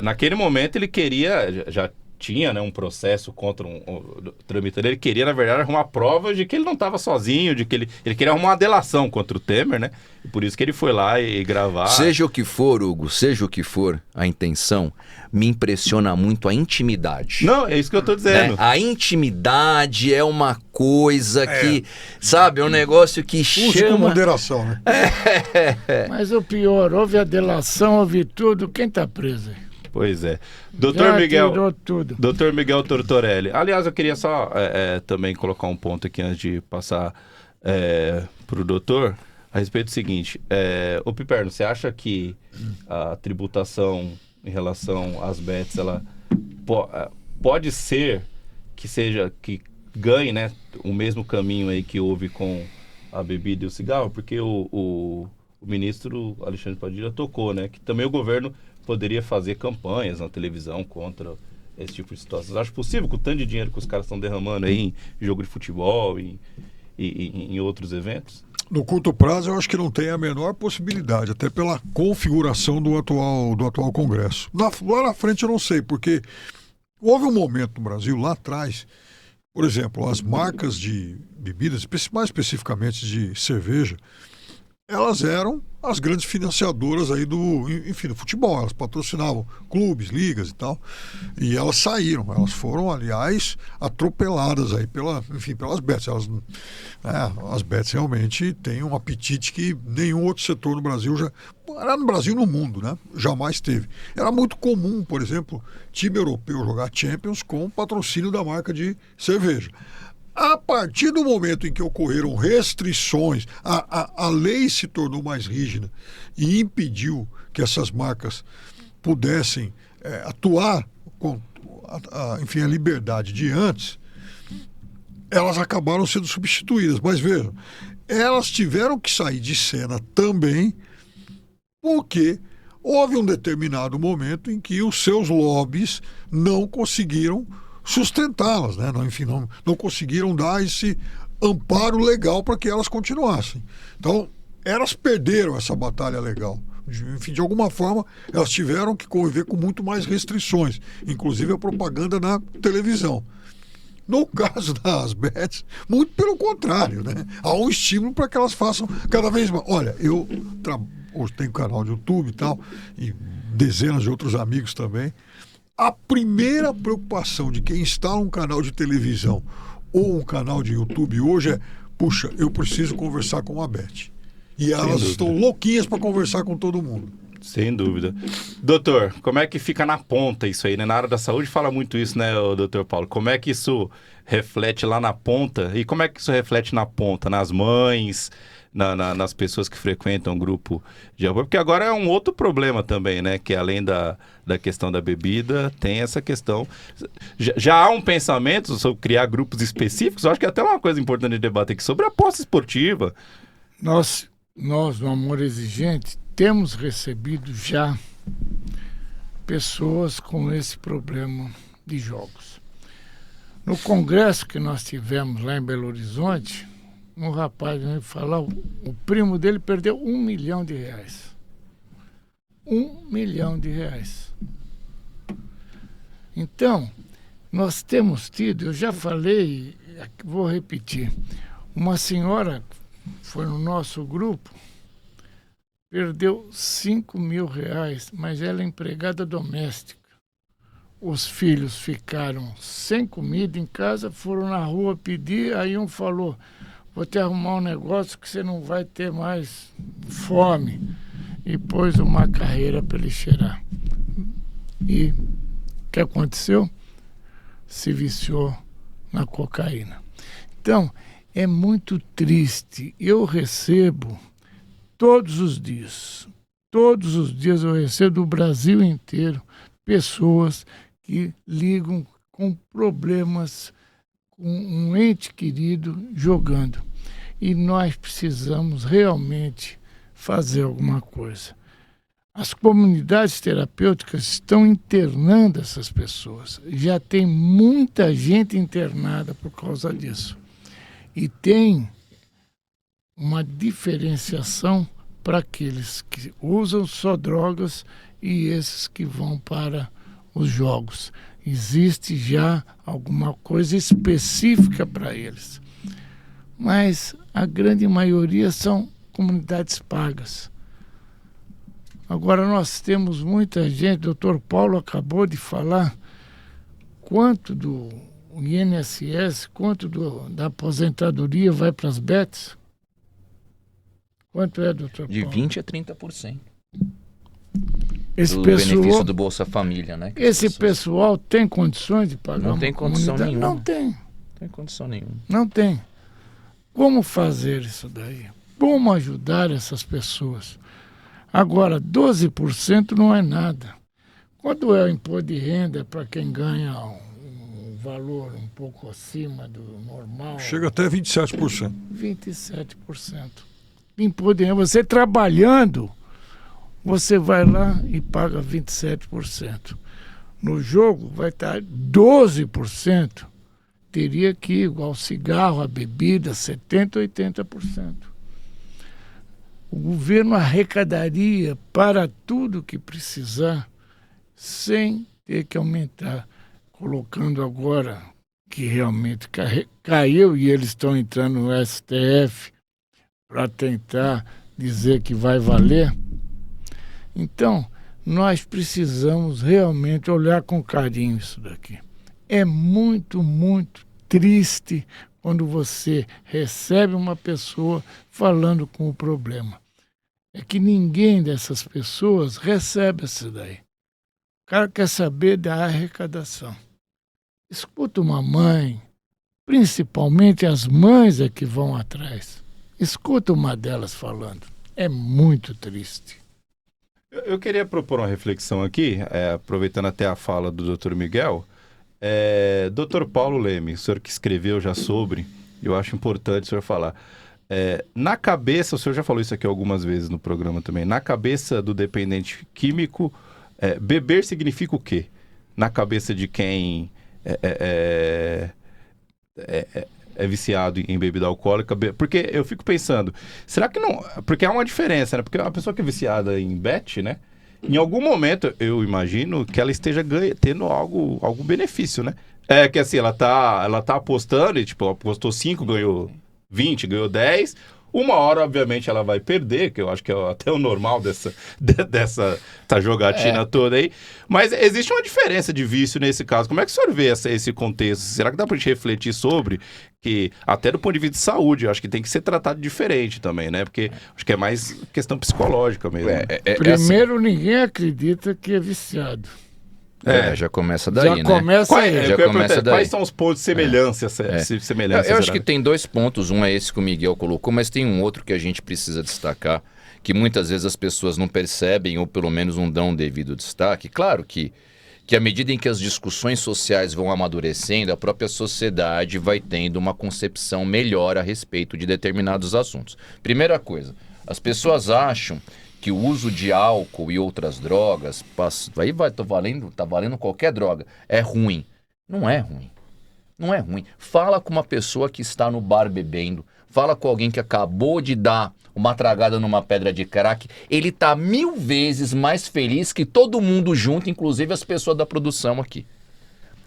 Naquele momento ele queria... já tinha, né, um processo contra o tramitador. Ele queria, na verdade, arrumar provas de que ele não estava sozinho, de que ele queria arrumar uma delação contra o Temer, né? E por isso que ele foi lá e gravar. Seja o que for, Hugo, seja o que for a intenção, me impressiona muito a intimidade. Não, é isso que eu tô dizendo. A intimidade é uma coisa que, sabe, é um negócio que Use com moderação, né? Mas o pior, houve a delação, houve tudo, quem tá preso? Pois é. Doutor Miguel Tortorelli. Aliás, eu queria só também colocar um ponto aqui antes de passar para o doutor, a respeito do seguinte. Ô Piperno, você acha que a tributação em relação às bets, ela pode ser que ganhe, né, o mesmo caminho aí que houve com a bebida e o cigarro? Porque o ministro Alexandre Padilha tocou, né, que também o governo poderia fazer campanhas na televisão contra esse tipo de situação. Acho possível, com o tanto de dinheiro que os caras estão derramando aí em jogo de futebol e em outros eventos? No curto prazo, eu acho que não tem a menor possibilidade, até pela configuração do atual Congresso. Lá na frente eu não sei, porque houve um momento no Brasil, lá atrás, por exemplo, as marcas de bebidas, mais especificamente de cerveja, elas eram as grandes financiadoras aí do futebol. Elas patrocinavam clubes, ligas e tal. E elas saíram. Elas foram, aliás, atropeladas aí pelas bets. As bets realmente têm um apetite que nenhum outro setor no Brasil era no Brasil e no mundo, né? Jamais teve. Era muito comum, por exemplo, time europeu jogar Champions com patrocínio da marca de cerveja. A partir do momento em que ocorreram restrições, a lei se tornou mais rígida e impediu que essas marcas pudessem atuar com a liberdade de antes, elas acabaram sendo substituídas. Mas vejam, elas tiveram que sair de cena também porque houve um determinado momento em que os seus lobbies não conseguiram sustentá-las, né? Não conseguiram dar esse amparo legal para que elas continuassem. Então, elas perderam essa batalha legal. De alguma forma, elas tiveram que conviver com muito mais restrições, inclusive a propaganda na televisão. No caso das bets, muito pelo contrário, né? Há um estímulo para que elas façam cada vez mais. Olha, hoje tenho canal de YouTube e tal, e dezenas de outros amigos também. A primeira preocupação de quem instala um canal de televisão ou um canal de YouTube hoje é: puxa, eu preciso conversar com a Beth. E elas estão louquinhas para conversar com todo mundo. Sem dúvida. Doutor, como é que fica na ponta isso aí, né? Na área da saúde fala muito isso, né, doutor Paulo? Como é que isso reflete lá na ponta? E como é que isso reflete na ponta? Nas mães, nas pessoas que frequentam o grupo de apoio? Porque agora é um outro problema também, né? Que além da questão da bebida, tem essa questão. Já há um pensamento sobre criar grupos específicos? Eu acho que é até uma coisa importante de debater aqui sobre a aposta esportiva. Nós, no Amor Exigente, temos recebido já pessoas com esse problema de jogos. No congresso que nós tivemos lá em Belo Horizonte, um rapaz me falou, o primo dele perdeu R$1 milhão. R$1 milhão. Então, nós temos tido, eu já falei, vou repetir, uma senhora foi no nosso grupo, perdeu R$5 mil, mas ela é empregada doméstica. Os filhos ficaram sem comida em casa, foram na rua pedir, aí um falou: vou te arrumar um negócio que você não vai ter mais fome. E pôs uma carreira para ele cheirar. E o que aconteceu? Se viciou na cocaína. Então, é muito triste. Eu recebo todos os dias eu recebo do Brasil inteiro pessoas que ligam com problemas, com um ente querido jogando. E nós precisamos realmente fazer alguma coisa. As comunidades terapêuticas estão internando essas pessoas. Já tem muita gente internada por causa disso. E tem uma diferenciação para aqueles que usam só drogas e esses que vão para os jogos. Existe já alguma coisa específica para eles. Mas a grande maioria são comunidades pagas. Agora nós temos muita gente, o Dr. Paulo acabou de falar, quanto do INSS, quanto da aposentadoria vai para as bets? Quanto é, doutor Paulo? De 20% a 30%. Esse do pessoal, benefício do Bolsa Família, né? Esse pessoal tem condições de pagar? Não tem condição nenhuma. Não tem. Não tem condição nenhuma. Não tem. Como fazer isso daí? Como ajudar essas pessoas? Agora, 12% não é nada. Quando é o imposto de renda para quem ganha um valor um pouco acima do normal... Chega até 27%. 27%. Imposto de renda. Você trabalhando, você vai lá e paga 27%. No jogo vai estar 12%. Teria que ir igual cigarro, a bebida, 70%, 80%. O governo arrecadaria para tudo que precisar sem ter que aumentar, colocando agora que realmente caiu e eles estão entrando no STF para tentar dizer que vai valer. Então, nós precisamos realmente olhar com carinho isso daqui. É muito, muito triste quando você recebe uma pessoa falando com o problema. É que ninguém dessas pessoas recebe isso daí. O cara quer saber da arrecadação. Escuta uma mãe, principalmente as mães é que vão atrás. Escuta uma delas falando. É muito triste. Eu queria propor uma reflexão aqui, aproveitando até a fala do Dr. Miguel. Dr. Paulo Leme, o senhor que escreveu já sobre, eu acho importante o senhor falar. Na cabeça, o senhor já falou isso aqui algumas vezes no programa também, na cabeça do dependente químico, beber significa o quê? Na cabeça de quem é viciado em bebida alcoólica, porque eu fico pensando, será que não... Porque há uma diferença, né? Porque uma pessoa que é viciada em bet, né? Em algum momento, eu imagino que ela esteja tendo algum benefício, né? Que assim, ela tá apostando e, tipo, apostou 5, ganhou 20, ganhou 10. Uma hora, obviamente, ela vai perder, que eu acho que é até o normal dessa jogatina toda aí. Mas existe uma diferença de vício nesse caso. Como é que o senhor vê esse contexto? Será que dá pra gente refletir sobre que, até do ponto de vista de saúde, eu acho que tem que ser tratado diferente também, né? Porque acho que é mais questão psicológica mesmo. Primeiro, assim, ninguém acredita que é viciado. Já começa daí, né? Quais são os pontos de semelhança? Eu acho que tem 2 pontos. Um é esse que o Miguel colocou, mas tem um outro que a gente precisa destacar, que muitas vezes as pessoas não percebem ou pelo menos não dão um devido destaque. Claro que à medida em que as discussões sociais vão amadurecendo, a própria sociedade vai tendo uma concepção melhor a respeito de determinados assuntos. Primeira coisa, as pessoas acham que o uso de álcool e outras drogas, tá valendo qualquer droga, é ruim. Não é ruim. Não é ruim. Fala com uma pessoa que está no bar bebendo, fala com alguém que acabou de dar uma tragada numa pedra de crack, ele tá 1000 vezes mais feliz que todo mundo junto, inclusive as pessoas da produção aqui.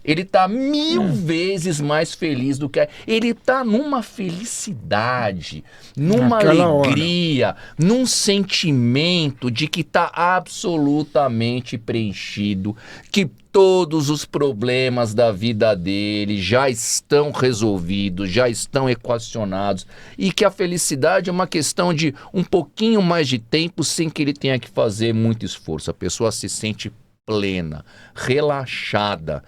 Ele tá 1000 vezes mais feliz do que... Ele tá numa felicidade, numa alegria, num sentimento de que tá absolutamente preenchido, que todos os problemas da vida dele já estão resolvidos, já estão equacionados, e que a felicidade é uma questão de um pouquinho mais de tempo sem que ele tenha que fazer muito esforço. A pessoa se sente plena, relaxada.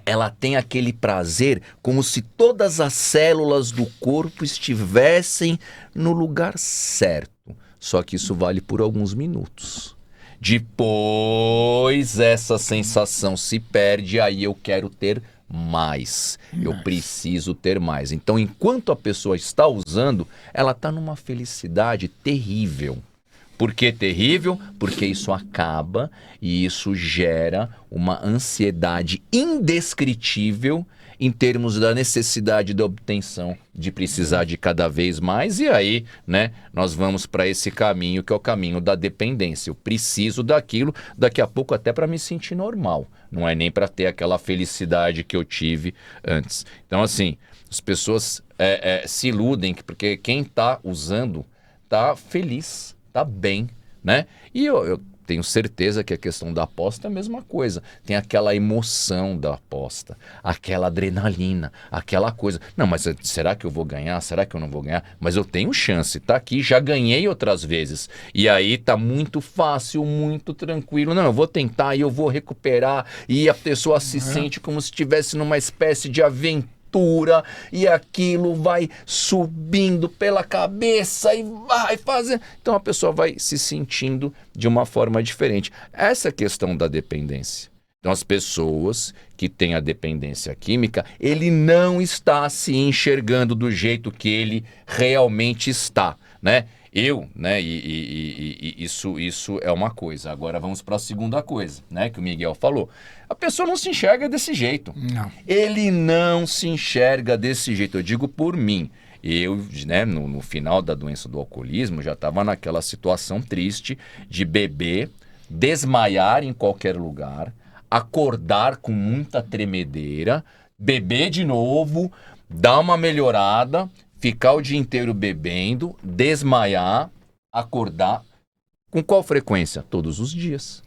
Ela tem aquele prazer como se todas as células do corpo estivessem no lugar certo. Só que isso vale por alguns minutos. Depois essa sensação se perde, aí eu quero ter mais. Eu preciso ter mais. Então, enquanto a pessoa está usando, ela está numa felicidade terrível. Por que terrível? Porque isso acaba e isso gera uma ansiedade indescritível em termos da necessidade da obtenção, de precisar de cada vez mais. E aí, né, nós vamos para esse caminho que é o caminho da dependência. Eu preciso daquilo, daqui a pouco até para me sentir normal. Não é nem para ter aquela felicidade que eu tive antes. Então, assim, as pessoas se iludem, porque quem está usando está feliz. Tá bem, né? E eu tenho certeza que a questão da aposta é a mesma coisa. Tem aquela emoção da aposta, aquela adrenalina, aquela coisa. Não, mas será que eu vou ganhar? Será que eu não vou ganhar? Mas eu tenho chance, tá aqui, já ganhei outras vezes. E aí tá muito fácil, muito tranquilo. Não, eu vou tentar e eu vou recuperar. E a pessoa se sente como se estivesse numa espécie de aventura. E aquilo vai subindo pela cabeça e vai fazendo. Então a pessoa vai se sentindo de uma forma diferente. Essa é a questão da dependência. Então as pessoas que têm a dependência química, ele não está se enxergando do jeito que ele realmente está, né? Isso é uma coisa. Agora vamos para a segunda coisa, né, que o Miguel falou. A pessoa não se enxerga desse jeito. Não. Ele não se enxerga desse jeito. Eu digo por mim. eu, né, no final da doença do alcoolismo, já estava naquela situação triste de beber, desmaiar em qualquer lugar, acordar com muita tremedeira, beber de novo, dar uma melhorada, ficar o dia inteiro bebendo, desmaiar, acordar. Com qual frequência? Todos os dias.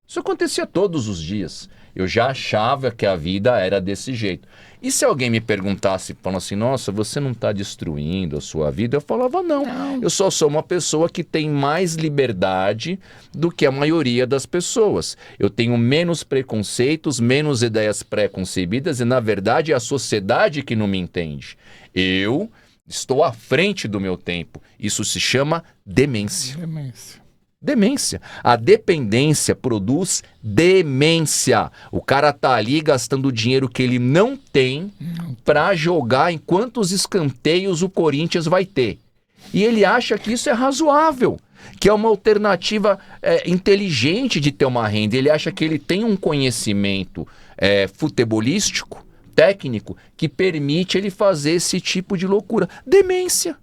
Isso acontecia todos os dias. Eu já achava que a vida era desse jeito. E se alguém me perguntasse, falando assim, nossa, você não está destruindo a sua vida? Eu falava, não. Eu só sou uma pessoa que tem mais liberdade do que a maioria das pessoas. Eu tenho menos preconceitos, menos ideias pré-concebidas e, na verdade, é a sociedade que não me entende. Eu estou à frente do meu tempo. Isso se chama demência. Demência. A dependência produz demência. O cara tá ali gastando o dinheiro que ele não tem para jogar em quantos escanteios o Corinthians vai ter. E ele acha que isso é razoável, que é uma alternativa inteligente de ter uma renda. Ele acha que ele tem um conhecimento futebolístico, técnico, que permite ele fazer esse tipo de loucura. Demência.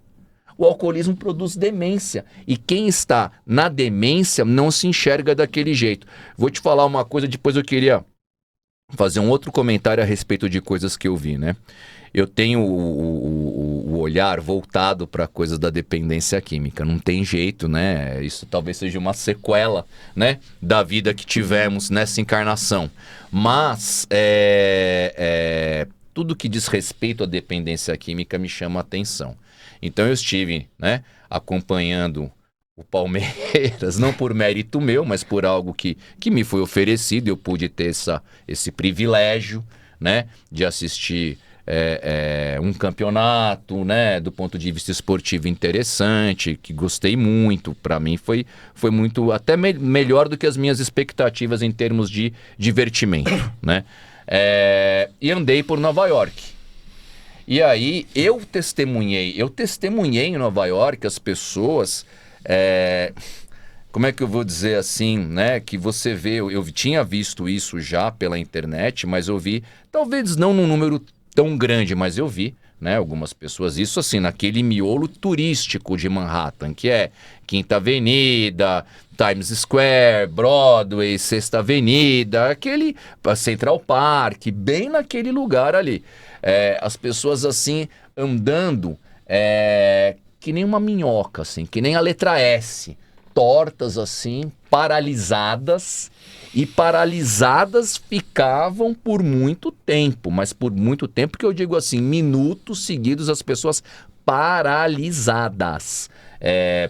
O alcoolismo produz demência. E quem está na demência não se enxerga daquele jeito. Vou te falar uma coisa, depois eu queria fazer um outro comentário a respeito de coisas que eu vi, né? Eu tenho o olhar voltado para coisas da dependência química. Não tem jeito, né? Isso talvez seja uma sequela, né, da vida que tivemos nessa encarnação. Mas tudo que diz respeito à dependência química me chama a atenção. Então eu estive, né, acompanhando o Palmeiras, não por mérito meu, mas por algo que me foi oferecido. Eu pude ter esse privilégio, né, de assistir um campeonato, né, do ponto de vista esportivo interessante, que gostei muito. Para mim foi muito, até melhor do que as minhas expectativas em termos de divertimento, né? E andei por Nova York. E aí eu testemunhei em Nova York as pessoas, como é que eu vou dizer assim, né? Que você vê, eu tinha visto isso já pela internet, mas eu vi, talvez não num número tão grande, mas eu vi, né, algumas pessoas, isso assim, naquele miolo turístico de Manhattan, que é Quinta Avenida, Times Square, Broadway, Sexta Avenida, aquele Central Park, bem naquele lugar ali. As pessoas assim, andando que nem uma minhoca, assim, que nem a letra S, tortas assim, paralisadas, e paralisadas ficavam por muito tempo, mas por muito tempo que eu digo assim, minutos seguidos, as pessoas paralisadas.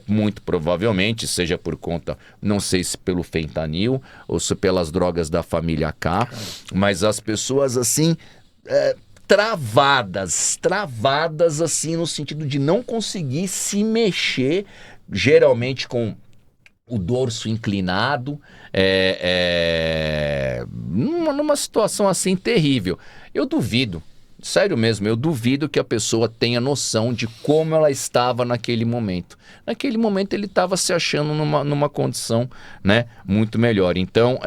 Muito provavelmente, seja por conta, não sei se pelo fentanil ou se pelas drogas da família K, mas as pessoas assim, travadas assim, no sentido de não conseguir se mexer, geralmente com o dorso inclinado, numa situação assim terrível. Eu duvido, sério mesmo, eu duvido que a pessoa tenha noção de como ela estava naquele momento. Naquele momento ele estava se achando numa condição, né, muito melhor. Então,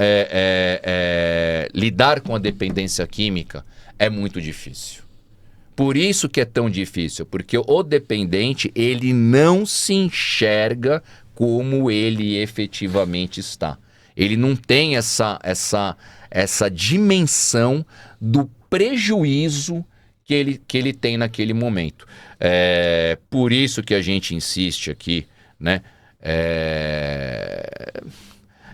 lidar com a dependência química é muito difícil. Por isso que é tão difícil, porque o dependente, ele não se enxerga como ele efetivamente está. Ele não tem essa dimensão do prejuízo que ele tem naquele momento. Por isso que a gente insiste aqui, né?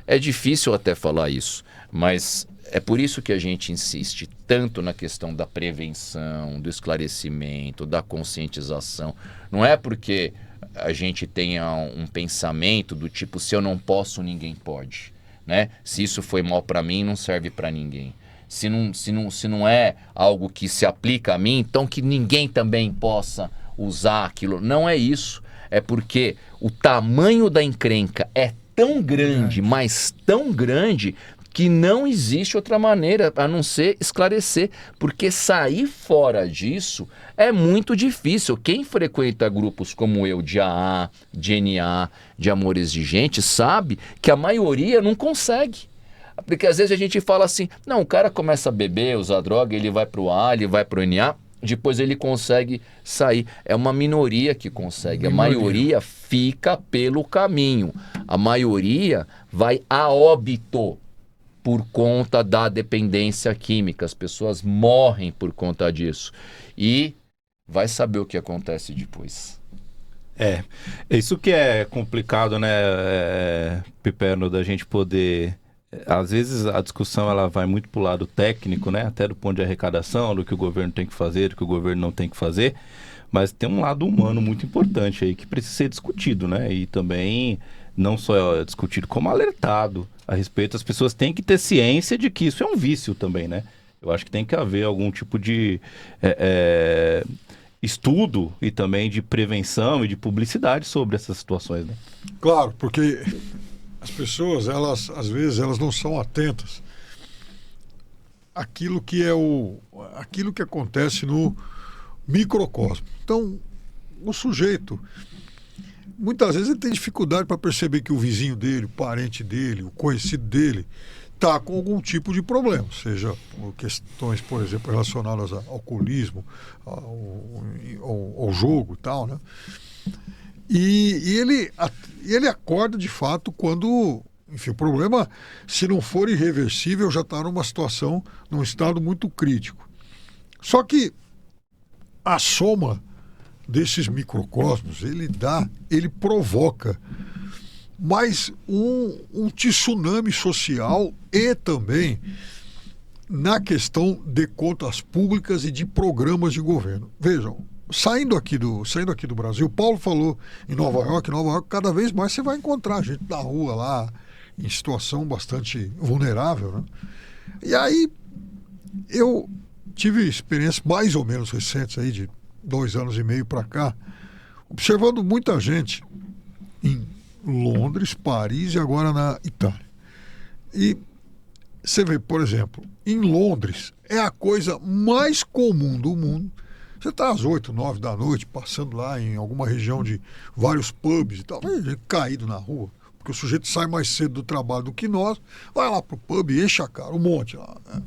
É difícil até falar isso, mas é por isso que a gente insiste tanto na questão da prevenção, do esclarecimento, da conscientização. Não é porque a gente tenha um pensamento do tipo, se eu não posso, ninguém pode, né? Se isso foi mal para mim, não serve para ninguém. Se não é algo que se aplica a mim, então que ninguém também possa usar aquilo. Não é isso. É porque o tamanho da encrenca é tão grande, mas tão grande, que não existe outra maneira a não ser esclarecer, porque sair fora disso é muito difícil. Quem frequenta grupos como eu, de AA, de NA, de Amores de Gente, sabe que a maioria não consegue. Porque às vezes a gente fala assim, não, o cara começa a beber, usar droga, ele vai pro A, ele vai pro NA, depois ele consegue sair. É uma minoria que consegue. A maioria fica pelo caminho. A maioria vai a óbito por conta da dependência química. As pessoas morrem por conta disso. E vai saber o que acontece depois. É, isso que é complicado, né, Piperno, da gente poder... Às vezes a discussão ela vai muito para o lado técnico, né, até do ponto de arrecadação, do que o governo tem que fazer, do que o governo não tem que fazer, mas tem um lado humano muito importante aí que precisa ser discutido, né, e também não só discutido, como alertado a respeito. As pessoas têm que ter ciência de que isso é um vício também, né. Eu acho que tem que haver algum tipo de... estudo e também de prevenção e de publicidade sobre essas situações, né? Claro, porque as pessoas, elas às vezes elas não são atentas àquilo que aquilo que acontece no microcosmo. Então, o sujeito muitas vezes ele tem dificuldade para perceber que o vizinho dele, o parente dele, o conhecido dele está com algum tipo de problema, seja por questões, por exemplo, relacionadas ao alcoolismo, ao jogo e tal, né? E ele acorda de fato quando, enfim, o problema, se não for irreversível, já está numa situação, num estado muito crítico. Só que a soma desses microcosmos, ele provoca mais um tsunami social e também na questão de contas públicas e de programas de governo. Vejam, saindo aqui do Brasil, Paulo falou em Nova York, cada vez mais você vai encontrar gente na rua lá, em situação bastante vulnerável, né? E aí, eu tive experiências mais ou menos recentes aí, de 2 anos e meio para cá, observando muita gente em Londres, Paris e agora na Itália. E você vê, por exemplo, em Londres é a coisa mais comum do mundo. Você está às 8, 9 da noite, passando lá em alguma região de vários pubs e tal, gente caído na rua, porque o sujeito sai mais cedo do trabalho do que nós, vai lá pro pub e enche a cara, um monte lá, né?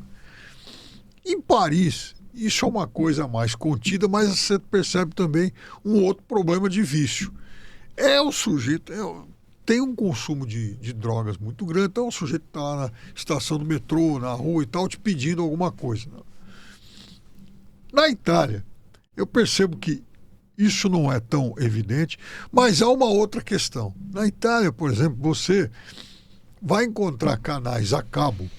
Em Paris, isso é uma coisa mais contida, mas você percebe também um outro problema de vício. O sujeito tem um consumo de drogas muito grande, então o sujeito está lá na estação do metrô, na rua e tal, te pedindo alguma coisa. Na Itália, eu percebo que isso não é tão evidente, mas há uma outra questão. Na Itália, por exemplo, você vai encontrar canais a cabo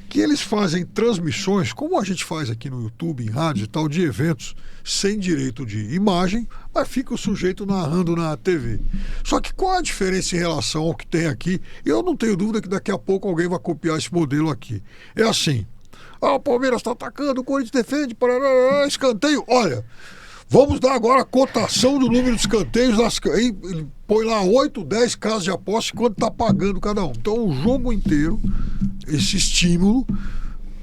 que eles fazem transmissões, como a gente faz aqui no YouTube, em rádio e tal, de eventos sem direito de imagem, mas fica o sujeito narrando na TV. Só que qual a diferença em relação ao que tem aqui? Eu não tenho dúvida que daqui a pouco alguém vai copiar esse modelo aqui. É assim, o Palmeiras está atacando, o Corinthians defende, escanteio, olha, vamos dar agora a cotação do número de escanteios, ele põe lá 8, 10 casos de aposta, quanto está pagando cada um. Então o jogo inteiro, esse estímulo,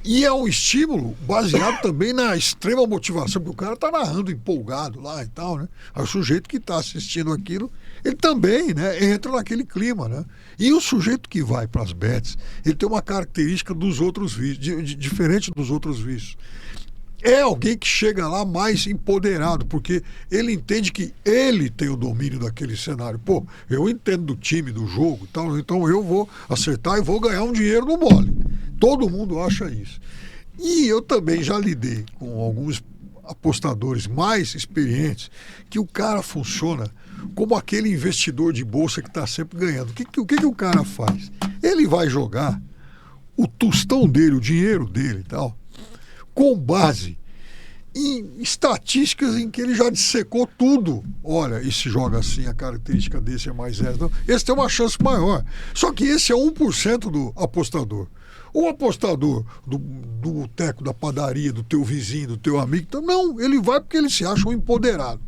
e é um estímulo baseado também na extrema motivação, porque o cara está narrando empolgado lá e tal, né? Aí o sujeito que está assistindo aquilo, ele também, né, entra naquele clima, né? E o sujeito que vai para as bets, ele tem uma característica dos outros vícios, diferente dos outros vícios. É alguém que chega lá mais empoderado, porque ele entende que ele tem o domínio daquele cenário. Pô, eu entendo do time, do jogo e tal, então eu vou acertar e vou ganhar um dinheiro no mole. Todo mundo acha isso. E eu também já lidei com alguns apostadores mais experientes, que o cara funciona como aquele investidor de bolsa que está sempre ganhando. O que o cara faz? Ele vai jogar o tostão dele, o dinheiro dele e tal, com base em estatísticas em que ele já dissecou tudo. Olha, esse joga assim, a característica desse é mais essa. Então, esse tem uma chance maior. Só que esse é 1% do apostador. O apostador do boteco, da padaria, do teu vizinho, do teu amigo, então, não, ele vai porque ele se acha um empoderado.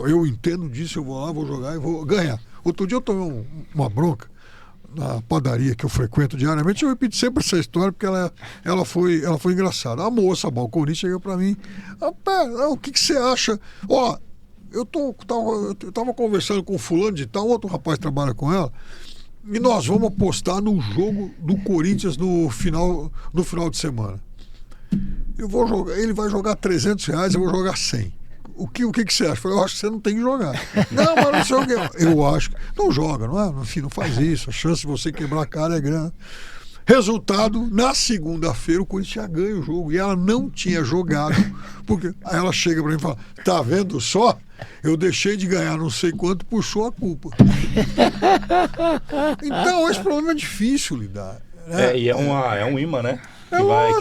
Eu entendo disso, eu vou lá, vou jogar e vou ganhar. Outro dia eu tomei uma bronca na padaria que eu frequento diariamente, eu repito sempre essa história porque ela foi engraçada. A moça balconista chegou para mim, o que você acha? Eu tava conversando com fulano de tal, outro rapaz trabalha com ela, e nós vamos apostar no jogo do Corinthians no final de semana. eu vou jogar, ele vai jogar R$300, eu vou jogar 100. O que você acha? Eu falei, eu acho que você não tem que jogar. Não, mas não sei o que. Eu acho que... Não joga, não é? Enfim, não faz isso. A chance de você quebrar a cara é grande. Resultado, na segunda-feira o Corinthians já ganha o jogo. E ela não tinha jogado. Porque aí ela chega pra mim e fala, tá vendo só? Eu deixei de ganhar não sei quanto, puxou a culpa. Então, esse problema é difícil lidar. Né? E é um imã, né?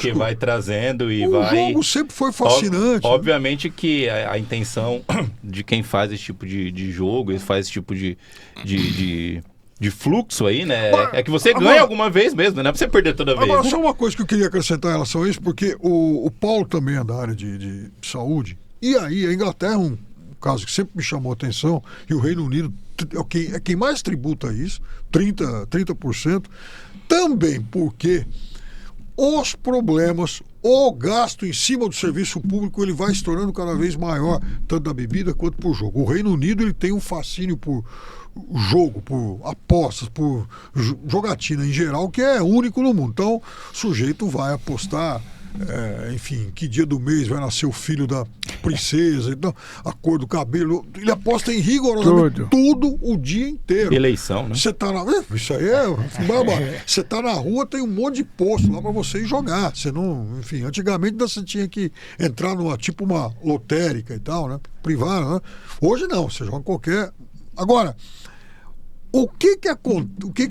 Que vai trazendo e o jogo sempre foi fascinante. Obviamente que a intenção de quem faz esse tipo de jogo, faz esse tipo de fluxo aí, né? É que você ganha alguma vez mesmo, não é pra você perder toda vez. Agora, só uma coisa que eu queria acrescentar em relação a isso, porque o Paulo também é da área de saúde, e aí a Inglaterra é um caso que sempre me chamou a atenção, e o Reino Unido é quem mais tributa isso, 30%, também porque os problemas, o gasto em cima do serviço público, ele vai se tornando cada vez maior, tanto da bebida quanto por jogo. O Reino Unido ele tem um fascínio por jogo, por apostas, por jogatina em geral, que é único no mundo. Então, o sujeito vai apostar, enfim, que dia do mês vai nascer o filho da princesa, então, a cor do cabelo. Ele aposta em rigorosamente tudo o dia inteiro. Eleição, né? Você tá isso aí você tá na rua, tem um monte de posto lá pra você ir jogar. Você não, enfim, antigamente você tinha que entrar numa, tipo uma lotérica e tal, né? Privada, né? Hoje não, você joga qualquer. Agora, o que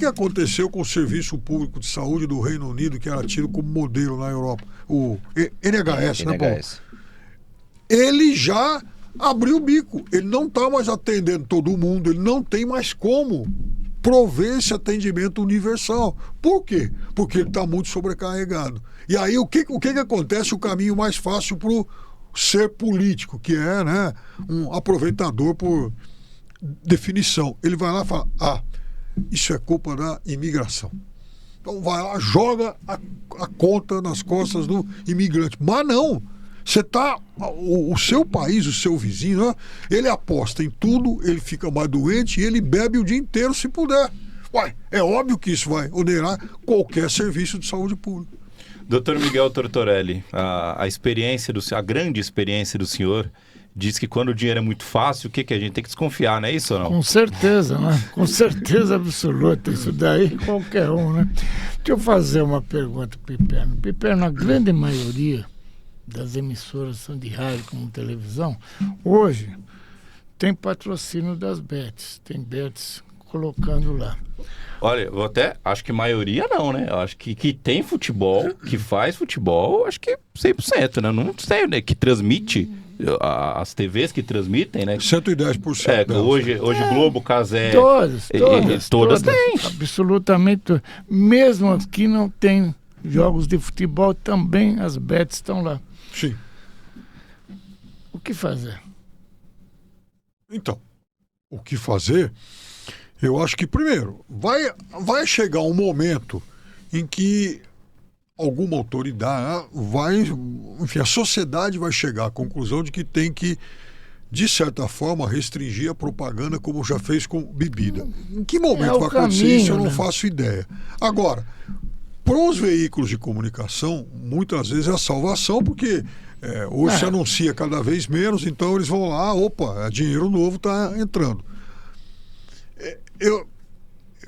aconteceu com o Serviço Público de Saúde do Reino Unido, que era tido como modelo na Europa? O NHS, né, Paulo? Ele já abriu o bico. Ele não está mais atendendo todo mundo. Ele não tem mais como prover esse atendimento universal. Por quê? Porque ele está muito sobrecarregado. E aí, o que acontece? O caminho mais fácil para o ser político, que é, né, um aproveitador por definição. Ele vai lá e fala, isso é culpa da imigração. Então vai lá, joga a conta nas costas do imigrante. Mas não, você tá, o seu país, o seu vizinho, né, ele aposta em tudo, ele fica mais doente e ele bebe o dia inteiro se puder. É óbvio que isso vai onerar qualquer serviço de saúde pública. Dr. Miguel Tortorelli, a experiência a grande experiência do senhor diz que quando o dinheiro é muito fácil, o que a gente tem que desconfiar, não é isso ou não? Com certeza, né? Com certeza absoluta. Isso daí qualquer um, né? Deixa eu fazer uma pergunta para o Piperno. Piperno, a grande maioria das emissoras de rádio como televisão, hoje tem patrocínio das bets. Tem bets colocando lá. Olha, eu até acho que maioria não, né? Eu acho que tem futebol, que faz futebol, acho que 100%, né? Não sei, né? Que transmite, as TVs que transmitem, né? 110%. Hoje Globo, Cazé... Todas têm. Absolutamente. Mesmo as que não tem jogos de futebol, também as bets estão lá. Sim. O que fazer? Então, o que fazer... Eu acho que, primeiro, vai chegar um momento em que alguma autoridade enfim, a sociedade vai chegar à conclusão de que tem que, de certa forma, restringir a propaganda como já fez com bebida. Em que momento vai acontecer isso, eu não faço ideia. Agora, para os veículos de comunicação, muitas vezes é a salvação, porque hoje se anuncia cada vez menos, então eles vão lá, dinheiro novo está entrando.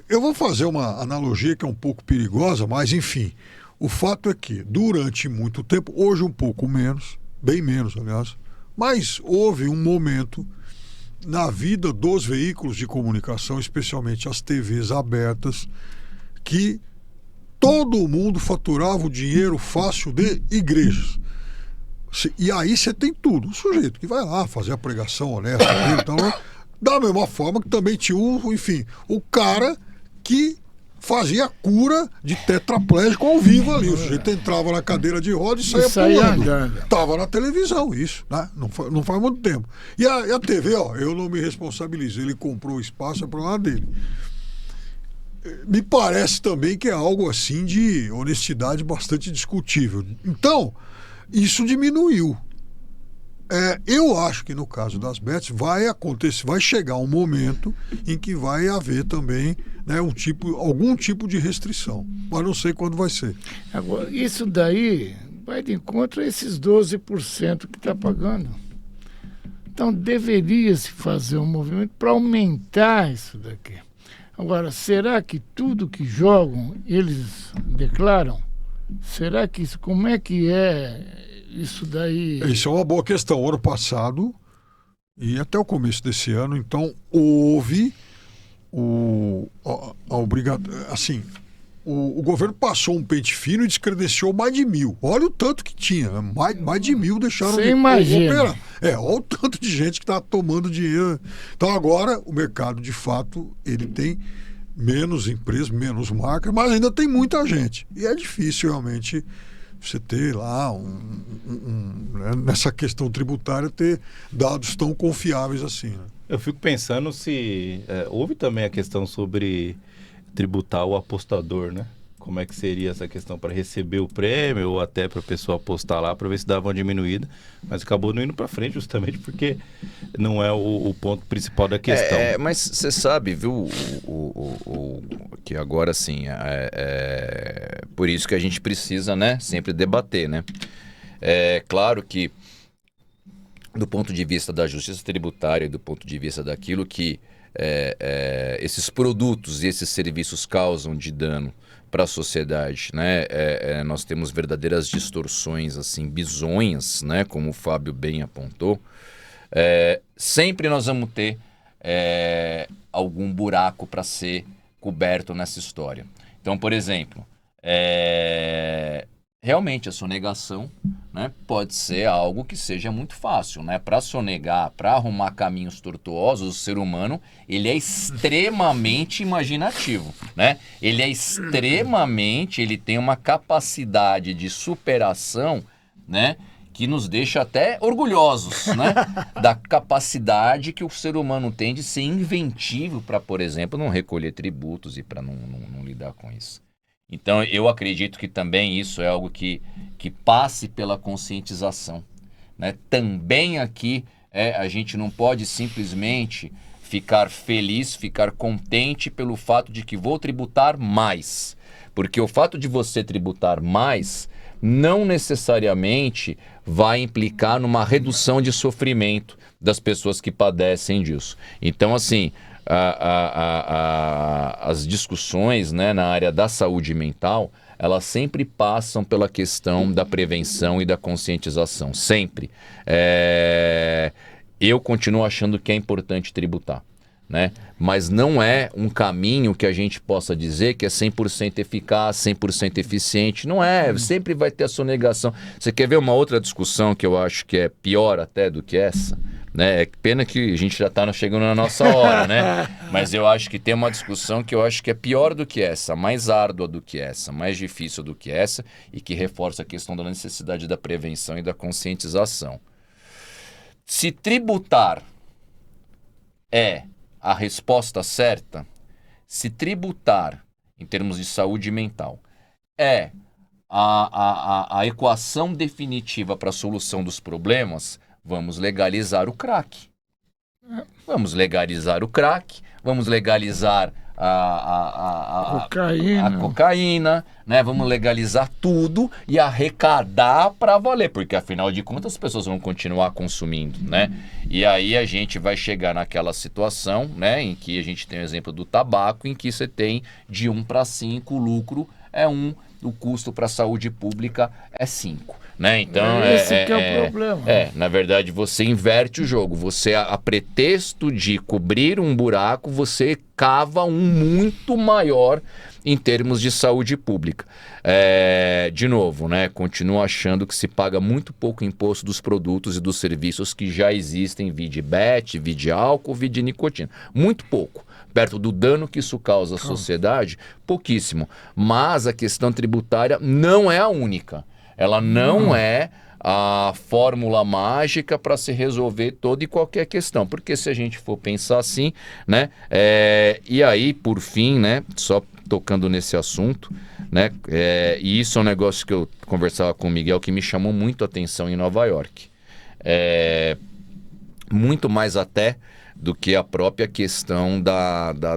Eu vou fazer uma analogia que é um pouco perigosa, mas enfim, o fato é que durante muito tempo, hoje um pouco menos, bem menos aliás, mas houve um momento na vida dos veículos de comunicação, especialmente as TVs abertas, que todo mundo faturava o dinheiro fácil de igrejas. E aí você tem tudo, o sujeito que vai lá fazer a pregação honesta dele, então, da mesma forma que também tinha o cara que fazia a cura de tetraplégico ao vivo ali. O sujeito entrava na cadeira de roda e saía pulando. Estava na televisão, isso, né? Não faz muito tempo. E a TV, eu não me responsabilizo. Ele comprou o espaço, é problema dele. Me parece também que é algo assim de honestidade bastante discutível. Então, isso diminuiu. Eu acho que no caso das bets vai chegar um momento em que vai haver também, né, algum tipo de restrição, mas não sei quando vai ser. Agora, isso daí vai de encontro a esses 12% que está pagando. Então, deveria se fazer um movimento para aumentar isso daqui. Agora, será que tudo que jogam, eles declaram? Será que isso, como é que é isso daí? Isso é uma boa questão. Ano passado e até o começo desse ano, então, houve a obrigação, assim, o governo passou um pente fino e descredenciou mais de 1.000. Olha o tanto que tinha, né? mais de 1.000 deixaram Você de imagina. operar. Olha o tanto de gente que está tomando dinheiro. Então agora o mercado, de fato, ele tem menos empresas, menos marcas, mas ainda tem muita gente. E é difícil realmente você ter lá, né, nessa questão tributária, ter dados tão confiáveis assim, né? Eu fico pensando se houve também a questão sobre tributar o apostador, né? Como é que seria essa questão para receber o prêmio ou até para a pessoa apostar lá para ver se dava uma diminuída, mas acabou não indo para frente justamente porque não é o ponto principal da questão. Mas você sabe, viu, que agora sim, por isso que a gente precisa, né, sempre debater, né? É claro que do ponto de vista da justiça tributária e do ponto de vista daquilo que esses produtos e esses serviços causam de dano para a sociedade, né? Nós temos verdadeiras distorções assim bizonhas, né? Como o Fábio bem apontou. Sempre nós vamos ter algum buraco para ser coberto nessa história. Então, por exemplo, realmente a sonegação, né, pode ser algo que seja muito fácil, né? Para sonegar, para arrumar caminhos tortuosos, o ser humano ele é extremamente imaginativo, né? Ele tem uma capacidade de superação, né, que nos deixa até orgulhosos, né, da capacidade que o ser humano tem de ser inventivo para, por exemplo, não recolher tributos e para não lidar com isso. Então, eu acredito que também isso é algo que passe pela conscientização, né? Também aqui a gente não pode simplesmente ficar feliz, ficar contente pelo fato de que vou tributar mais. Porque o fato de você tributar mais não necessariamente vai implicar numa redução de sofrimento das pessoas que padecem disso. Então, assim, as discussões, né, na área da saúde mental, elas sempre passam pela questão da prevenção e da conscientização, sempre. Eu continuo achando que é importante tributar, né? Mas não é um caminho que a gente possa dizer que é 100% eficaz, 100% eficiente. Não é, sempre vai ter a sonegação. Você quer ver uma outra discussão que eu acho que é pior até do que essa? Né? É pena que a gente já está chegando na nossa hora, né? Mas eu acho que tem uma discussão que eu acho que é pior do que essa, mais árdua do que essa, mais difícil do que essa e que reforça a questão da necessidade da prevenção e da conscientização. Se tributar é a resposta certa, se tributar em termos de saúde mental é a equação definitiva para a solução dos problemas, vamos legalizar o crack. Vamos legalizar o crack, vamos legalizar a cocaína, né? Vamos legalizar tudo e arrecadar para valer, porque afinal de contas as pessoas vão continuar consumindo, né? E aí a gente vai chegar naquela situação, né, em que a gente tem o exemplo do tabaco, em que você tem de 1 para 5, o lucro é 1, o custo para a saúde pública é 5. Né? Então, esse que é o problema. Na verdade, você inverte o jogo. Você, a pretexto de cobrir um buraco, você cava um muito maior em termos de saúde pública. De novo, né? Continuo achando que se paga muito pouco imposto dos produtos e dos serviços que já existem, vide bet, vide álcool, vide nicotina. Muito pouco. Perto do dano que isso causa à sociedade, pouquíssimo. Mas a questão tributária não é a única. Ela não é a fórmula mágica para se resolver toda e qualquer questão. Porque se a gente for pensar assim, né? E aí, por fim, né? Só tocando nesse assunto, né? E isso é um negócio que eu conversava com o Miguel que me chamou muito a atenção em Nova York. Muito mais até do que a própria questão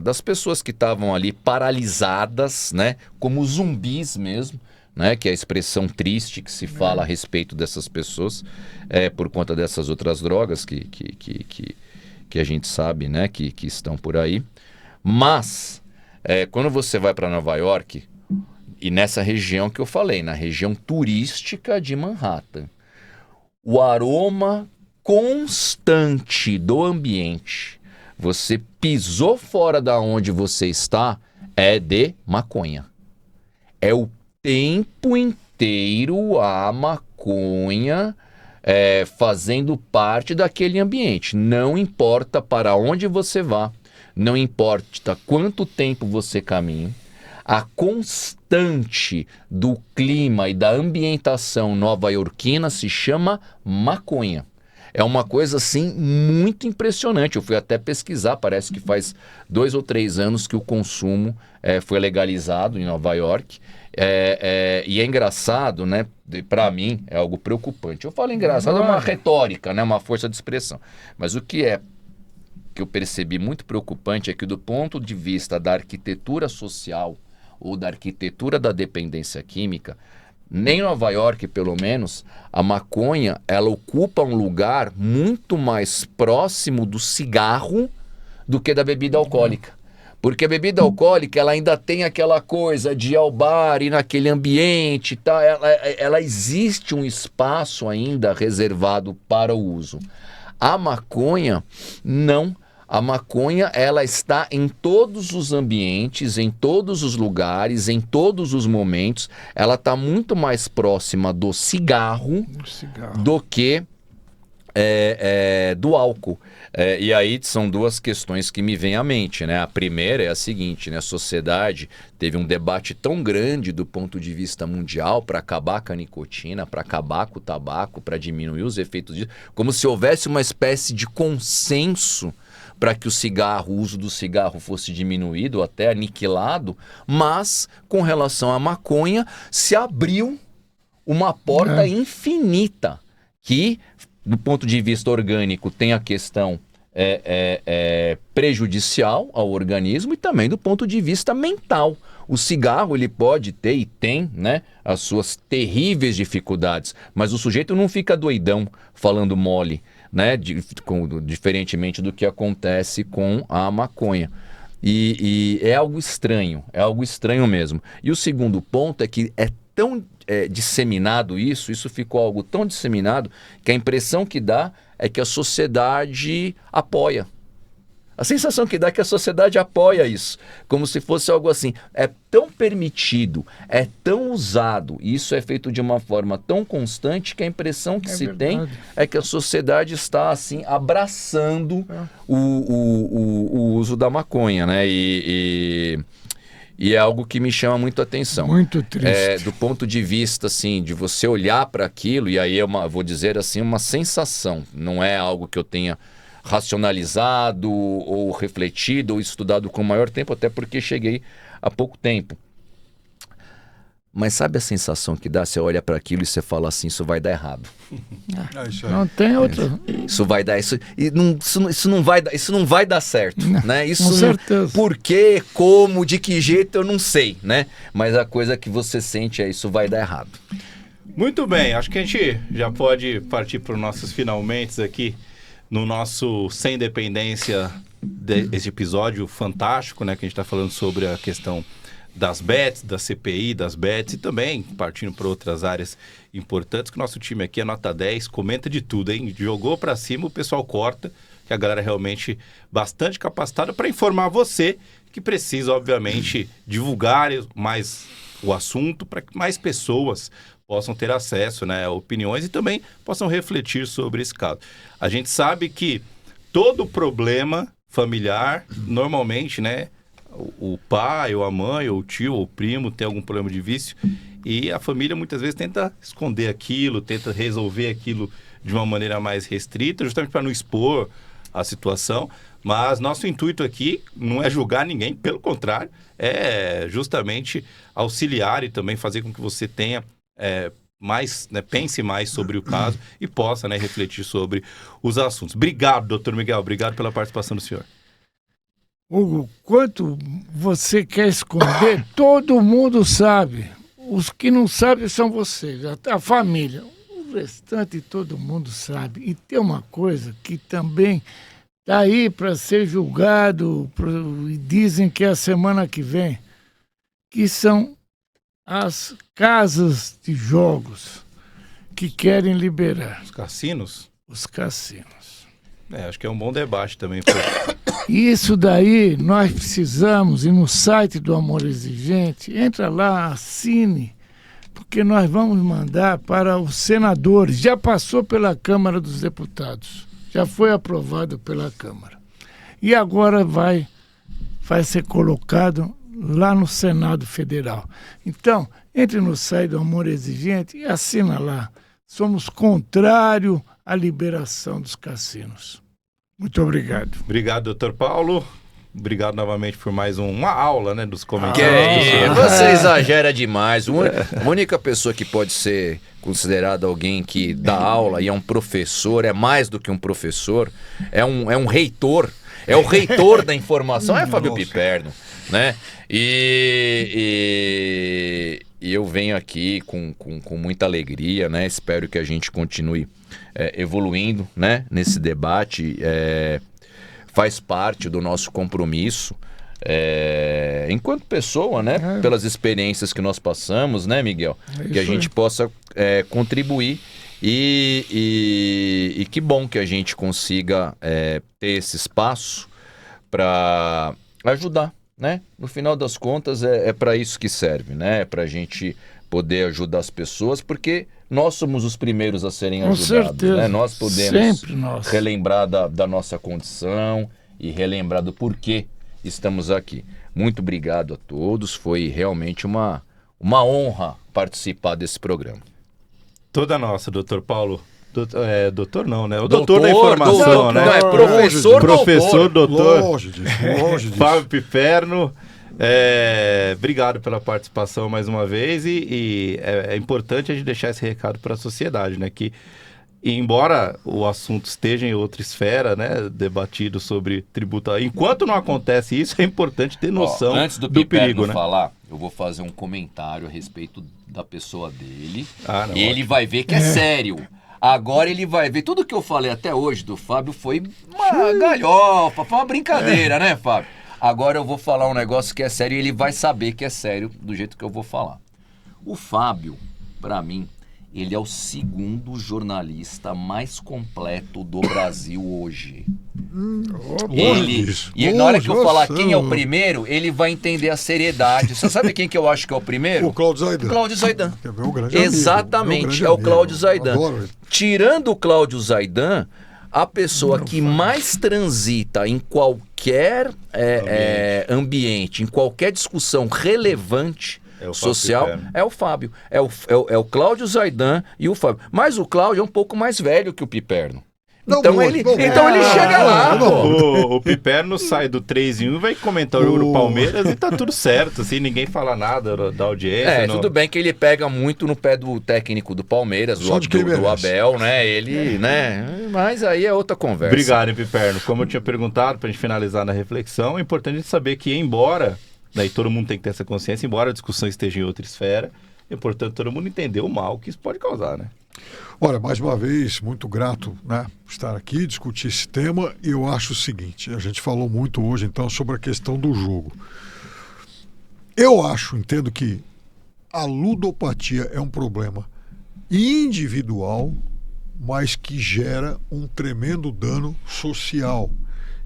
das pessoas que estavam ali paralisadas, né? Como zumbis mesmo, né, que é a expressão triste que se fala a respeito dessas pessoas, por conta dessas outras drogas que a gente sabe, né, que estão por aí. Mas, quando você vai para Nova York, e nessa região que eu falei, na região turística de Manhattan, o aroma constante do ambiente, você pisou fora da onde você está, é de maconha. É o tempo inteiro a maconha fazendo parte daquele ambiente. Não importa para onde você vá, não importa quanto tempo você caminhe, a constante do clima e da ambientação nova-iorquina se chama maconha. É uma coisa, assim, muito impressionante. Eu fui até pesquisar, parece que faz 2 ou 3 anos que o consumo foi legalizado em Nova York. E é engraçado, né? Para mim, é algo preocupante. Eu falo engraçado, é uma retórica, né? Uma força de expressão. Mas o que eu percebi muito preocupante é que, do ponto de vista da arquitetura social ou da arquitetura da dependência química, nem em Nova York, pelo menos, a maconha, ela ocupa um lugar muito mais próximo do cigarro do que da bebida alcoólica. Porque a bebida alcoólica, ela ainda tem aquela coisa de ir ao bar e naquele ambiente, tá? Ela existe um espaço ainda reservado para o uso. A maconha, não. A maconha, ela está em todos os ambientes, em todos os lugares, em todos os momentos. Ela está muito mais próxima do cigarro do que do álcool. E aí são 2 questões que me vêm à mente, né? A primeira é a seguinte, né? A sociedade teve um debate tão grande do ponto de vista mundial para acabar com a nicotina, para acabar com o tabaco, para diminuir os efeitos disso, como se houvesse uma espécie de consenso para que o uso do cigarro fosse diminuído, até aniquilado, mas com relação à maconha se abriu uma porta infinita que, do ponto de vista orgânico, tem a questão prejudicial ao organismo e também do ponto de vista mental. O cigarro, ele pode ter e tem, né, as suas terríveis dificuldades, mas o sujeito não fica doidão falando mole, né, diferentemente do que acontece com a maconha. E é algo estranho mesmo. E o segundo ponto é que é tão disseminado isso ficou algo tão disseminado que a impressão que dá é que a sociedade apoia. A sensação que dá é que a sociedade apoia isso, como se fosse algo assim. É tão permitido, é tão usado, e isso é feito de uma forma tão constante que a impressão que se tem é que a sociedade está assim abraçando o uso da maconha, né? E é algo que me chama muito a atenção. Muito triste. Do ponto de vista, assim, de você olhar para aquilo, e aí vou dizer assim, uma sensação, não é algo que eu tenha racionalizado ou refletido ou estudado com maior tempo, até porque cheguei há pouco tempo. Mas sabe a sensação que dá? Você olha para aquilo e você fala assim, isso vai dar errado. Não tem outra. Isso vai dar isso não vai dar certo, né? Isso com certeza. Por quê, como, de que jeito eu não sei, né? Mas a coisa que você sente é isso vai dar errado. Muito bem, acho que a gente já pode partir para os nossos finalmente aqui no nosso Sem Dependência, esse episódio fantástico, né? Que a gente está falando sobre a questão das bets, da CPI, das bets e também partindo para outras áreas importantes, que o nosso time aqui é nota 10, comenta de tudo, hein? Jogou para cima, o pessoal corta, que a galera é realmente bastante capacitada para informar você, que precisa, obviamente, divulgar mais o assunto para que mais pessoas possam ter acesso, né, a opiniões e também possam refletir sobre esse caso. A gente sabe que todo problema familiar, normalmente, né, o pai, ou a mãe, ou o tio, ou o primo tem algum problema de vício e a família muitas vezes tenta esconder aquilo, tenta resolver aquilo de uma maneira mais restrita, justamente para não expor a situação. Mas nosso intuito aqui não é julgar ninguém, pelo contrário, é justamente auxiliar e também fazer com que você tenha mais, né, pense mais sobre o caso e possa, né, refletir sobre os assuntos. Obrigado, doutor Miguel, obrigado pela participação do senhor. Hugo, quanto você quer esconder, todo mundo sabe. os que não sabem são vocês, a família. O restante todo mundo sabe. E tem uma coisa que também está aí para ser julgado, e dizem que é a semana que vem, que são as casas de jogos que querem liberar. Os cassinos? Os cassinos. Acho que é um bom debate também. Isso daí nós precisamos, e no site do Amor Exigente, entra lá, assine, porque nós vamos mandar para os senadores. Já passou pela Câmara dos Deputados, já foi aprovado pela Câmara. E agora vai ser colocado lá no Senado Federal. Então, entre no site do Amor Exigente e assina lá. Somos contrários à liberação dos cassinos. Muito obrigado. Obrigado, doutor Paulo. Obrigado novamente por mais uma aula, né, dos comentários. Você exagera demais. A única pessoa que pode ser considerada alguém que dá aula e é um professor, é mais do que um professor, é um reitor. É o reitor da informação, é Fábio Piperno, né? E eu venho aqui com muita alegria, né? Espero que a gente continue evoluindo, né? Nesse debate. Faz parte do nosso compromisso, enquanto pessoa, né? Pelas experiências que nós passamos, né, Miguel? Que a gente possa contribuir. E que bom que a gente consiga ter esse espaço para ajudar, né? No final das contas é para isso que serve, né? É para a gente poder ajudar as pessoas, porque nós somos os primeiros a serem ajudados. Certeza. Né? Nós podemos sempre nós relembrar da nossa condição e relembrar do porquê estamos aqui. Muito obrigado a todos, foi realmente uma honra participar desse programa. Toda nossa, doutor Paulo. Doutor não, né? O doutor da informação, né? Não, é professor, professor, doutor. Longe disso. Fábio Piperno. Obrigado pela participação mais uma vez. E é importante a gente deixar esse recado para a sociedade, né? Que, embora o assunto esteja em outra esfera, né? Debatido sobre tributação. Enquanto não acontece isso, é importante ter noção antes do perigo, né? falar, eu vou fazer um comentário a respeito da pessoa dele. Não, e ele vai ver que é sério. Agora ele vai ver. Tudo que eu falei até hoje do Fábio foi uma galhofa, foi uma brincadeira, né, Fábio? Agora eu vou falar um negócio que é sério e ele vai saber que é sério do jeito que eu vou falar. O Fábio, pra mim, ele é o segundo jornalista mais completo do Brasil hoje. Na hora que eu falar quem é o primeiro, ele vai entender a seriedade. Você sabe quem que eu acho que é o primeiro? O Cláudio Zaidan. Cláudio Zaidan. É meu grande Exatamente, amigo, é o Cláudio Zaidan. Adoro ele. Tirando o Cláudio Zaidan, a pessoa que mais transita em qualquer ambiente, em qualquer discussão relevante social, é o Fábio. É o Cláudio Zaidan e o Fábio. Mas o Cláudio é um pouco mais velho que o Piperno. Então ele chega lá. O Piperno sai do 3-1 e vai comentar o jogo do Palmeiras e tá tudo certo, assim, ninguém fala nada da audiência. Tudo bem que ele pega muito no pé do técnico do Palmeiras, do Abel, né? Né? Mas aí é outra conversa. Obrigado, Piperno. Como eu tinha perguntado, pra gente finalizar na reflexão, é importante a gente saber que, embora, e todo mundo tem que ter essa consciência, embora a discussão esteja em outra esfera, é importante todo mundo entender o mal que isso pode causar, né? Olha, mais uma vez, muito grato, né, estar aqui, discutir esse tema. E eu acho o seguinte, a gente falou muito hoje, então, sobre a questão do jogo. Eu entendo que a ludopatia é um problema individual, mas que gera um tremendo dano social.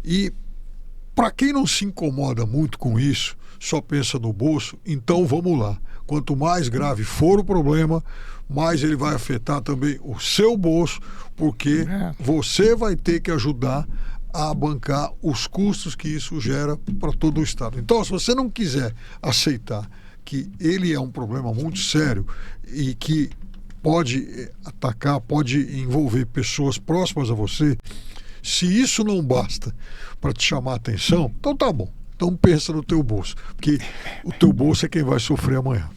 E para quem não se incomoda muito com isso, só pensa no bolso, então vamos lá. Quanto mais grave for o problema, mais ele vai afetar também o seu bolso, porque você vai ter que ajudar a bancar os custos que isso gera para todo o Estado. Então, se você não quiser aceitar que ele é um problema muito sério e que pode atacar, pode envolver pessoas próximas a você, se isso não basta para te chamar a atenção, então tá bom. Então pensa no teu bolso, porque o teu bolso é quem vai sofrer amanhã.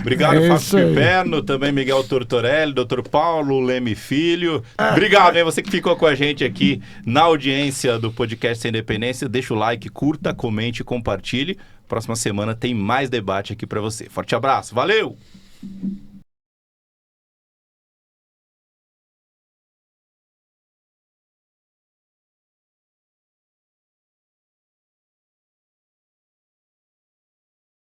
Obrigado, É Fábio isso aí. Piperno, também Miguel Tortorelli, Dr. Paulo Leme Filho. Obrigado, hein? Você que ficou com a gente aqui na audiência do podcast Sem Dependência. Deixa o like, curta, comente e compartilhe. Próxima semana tem mais debate aqui para você. Forte abraço, valeu!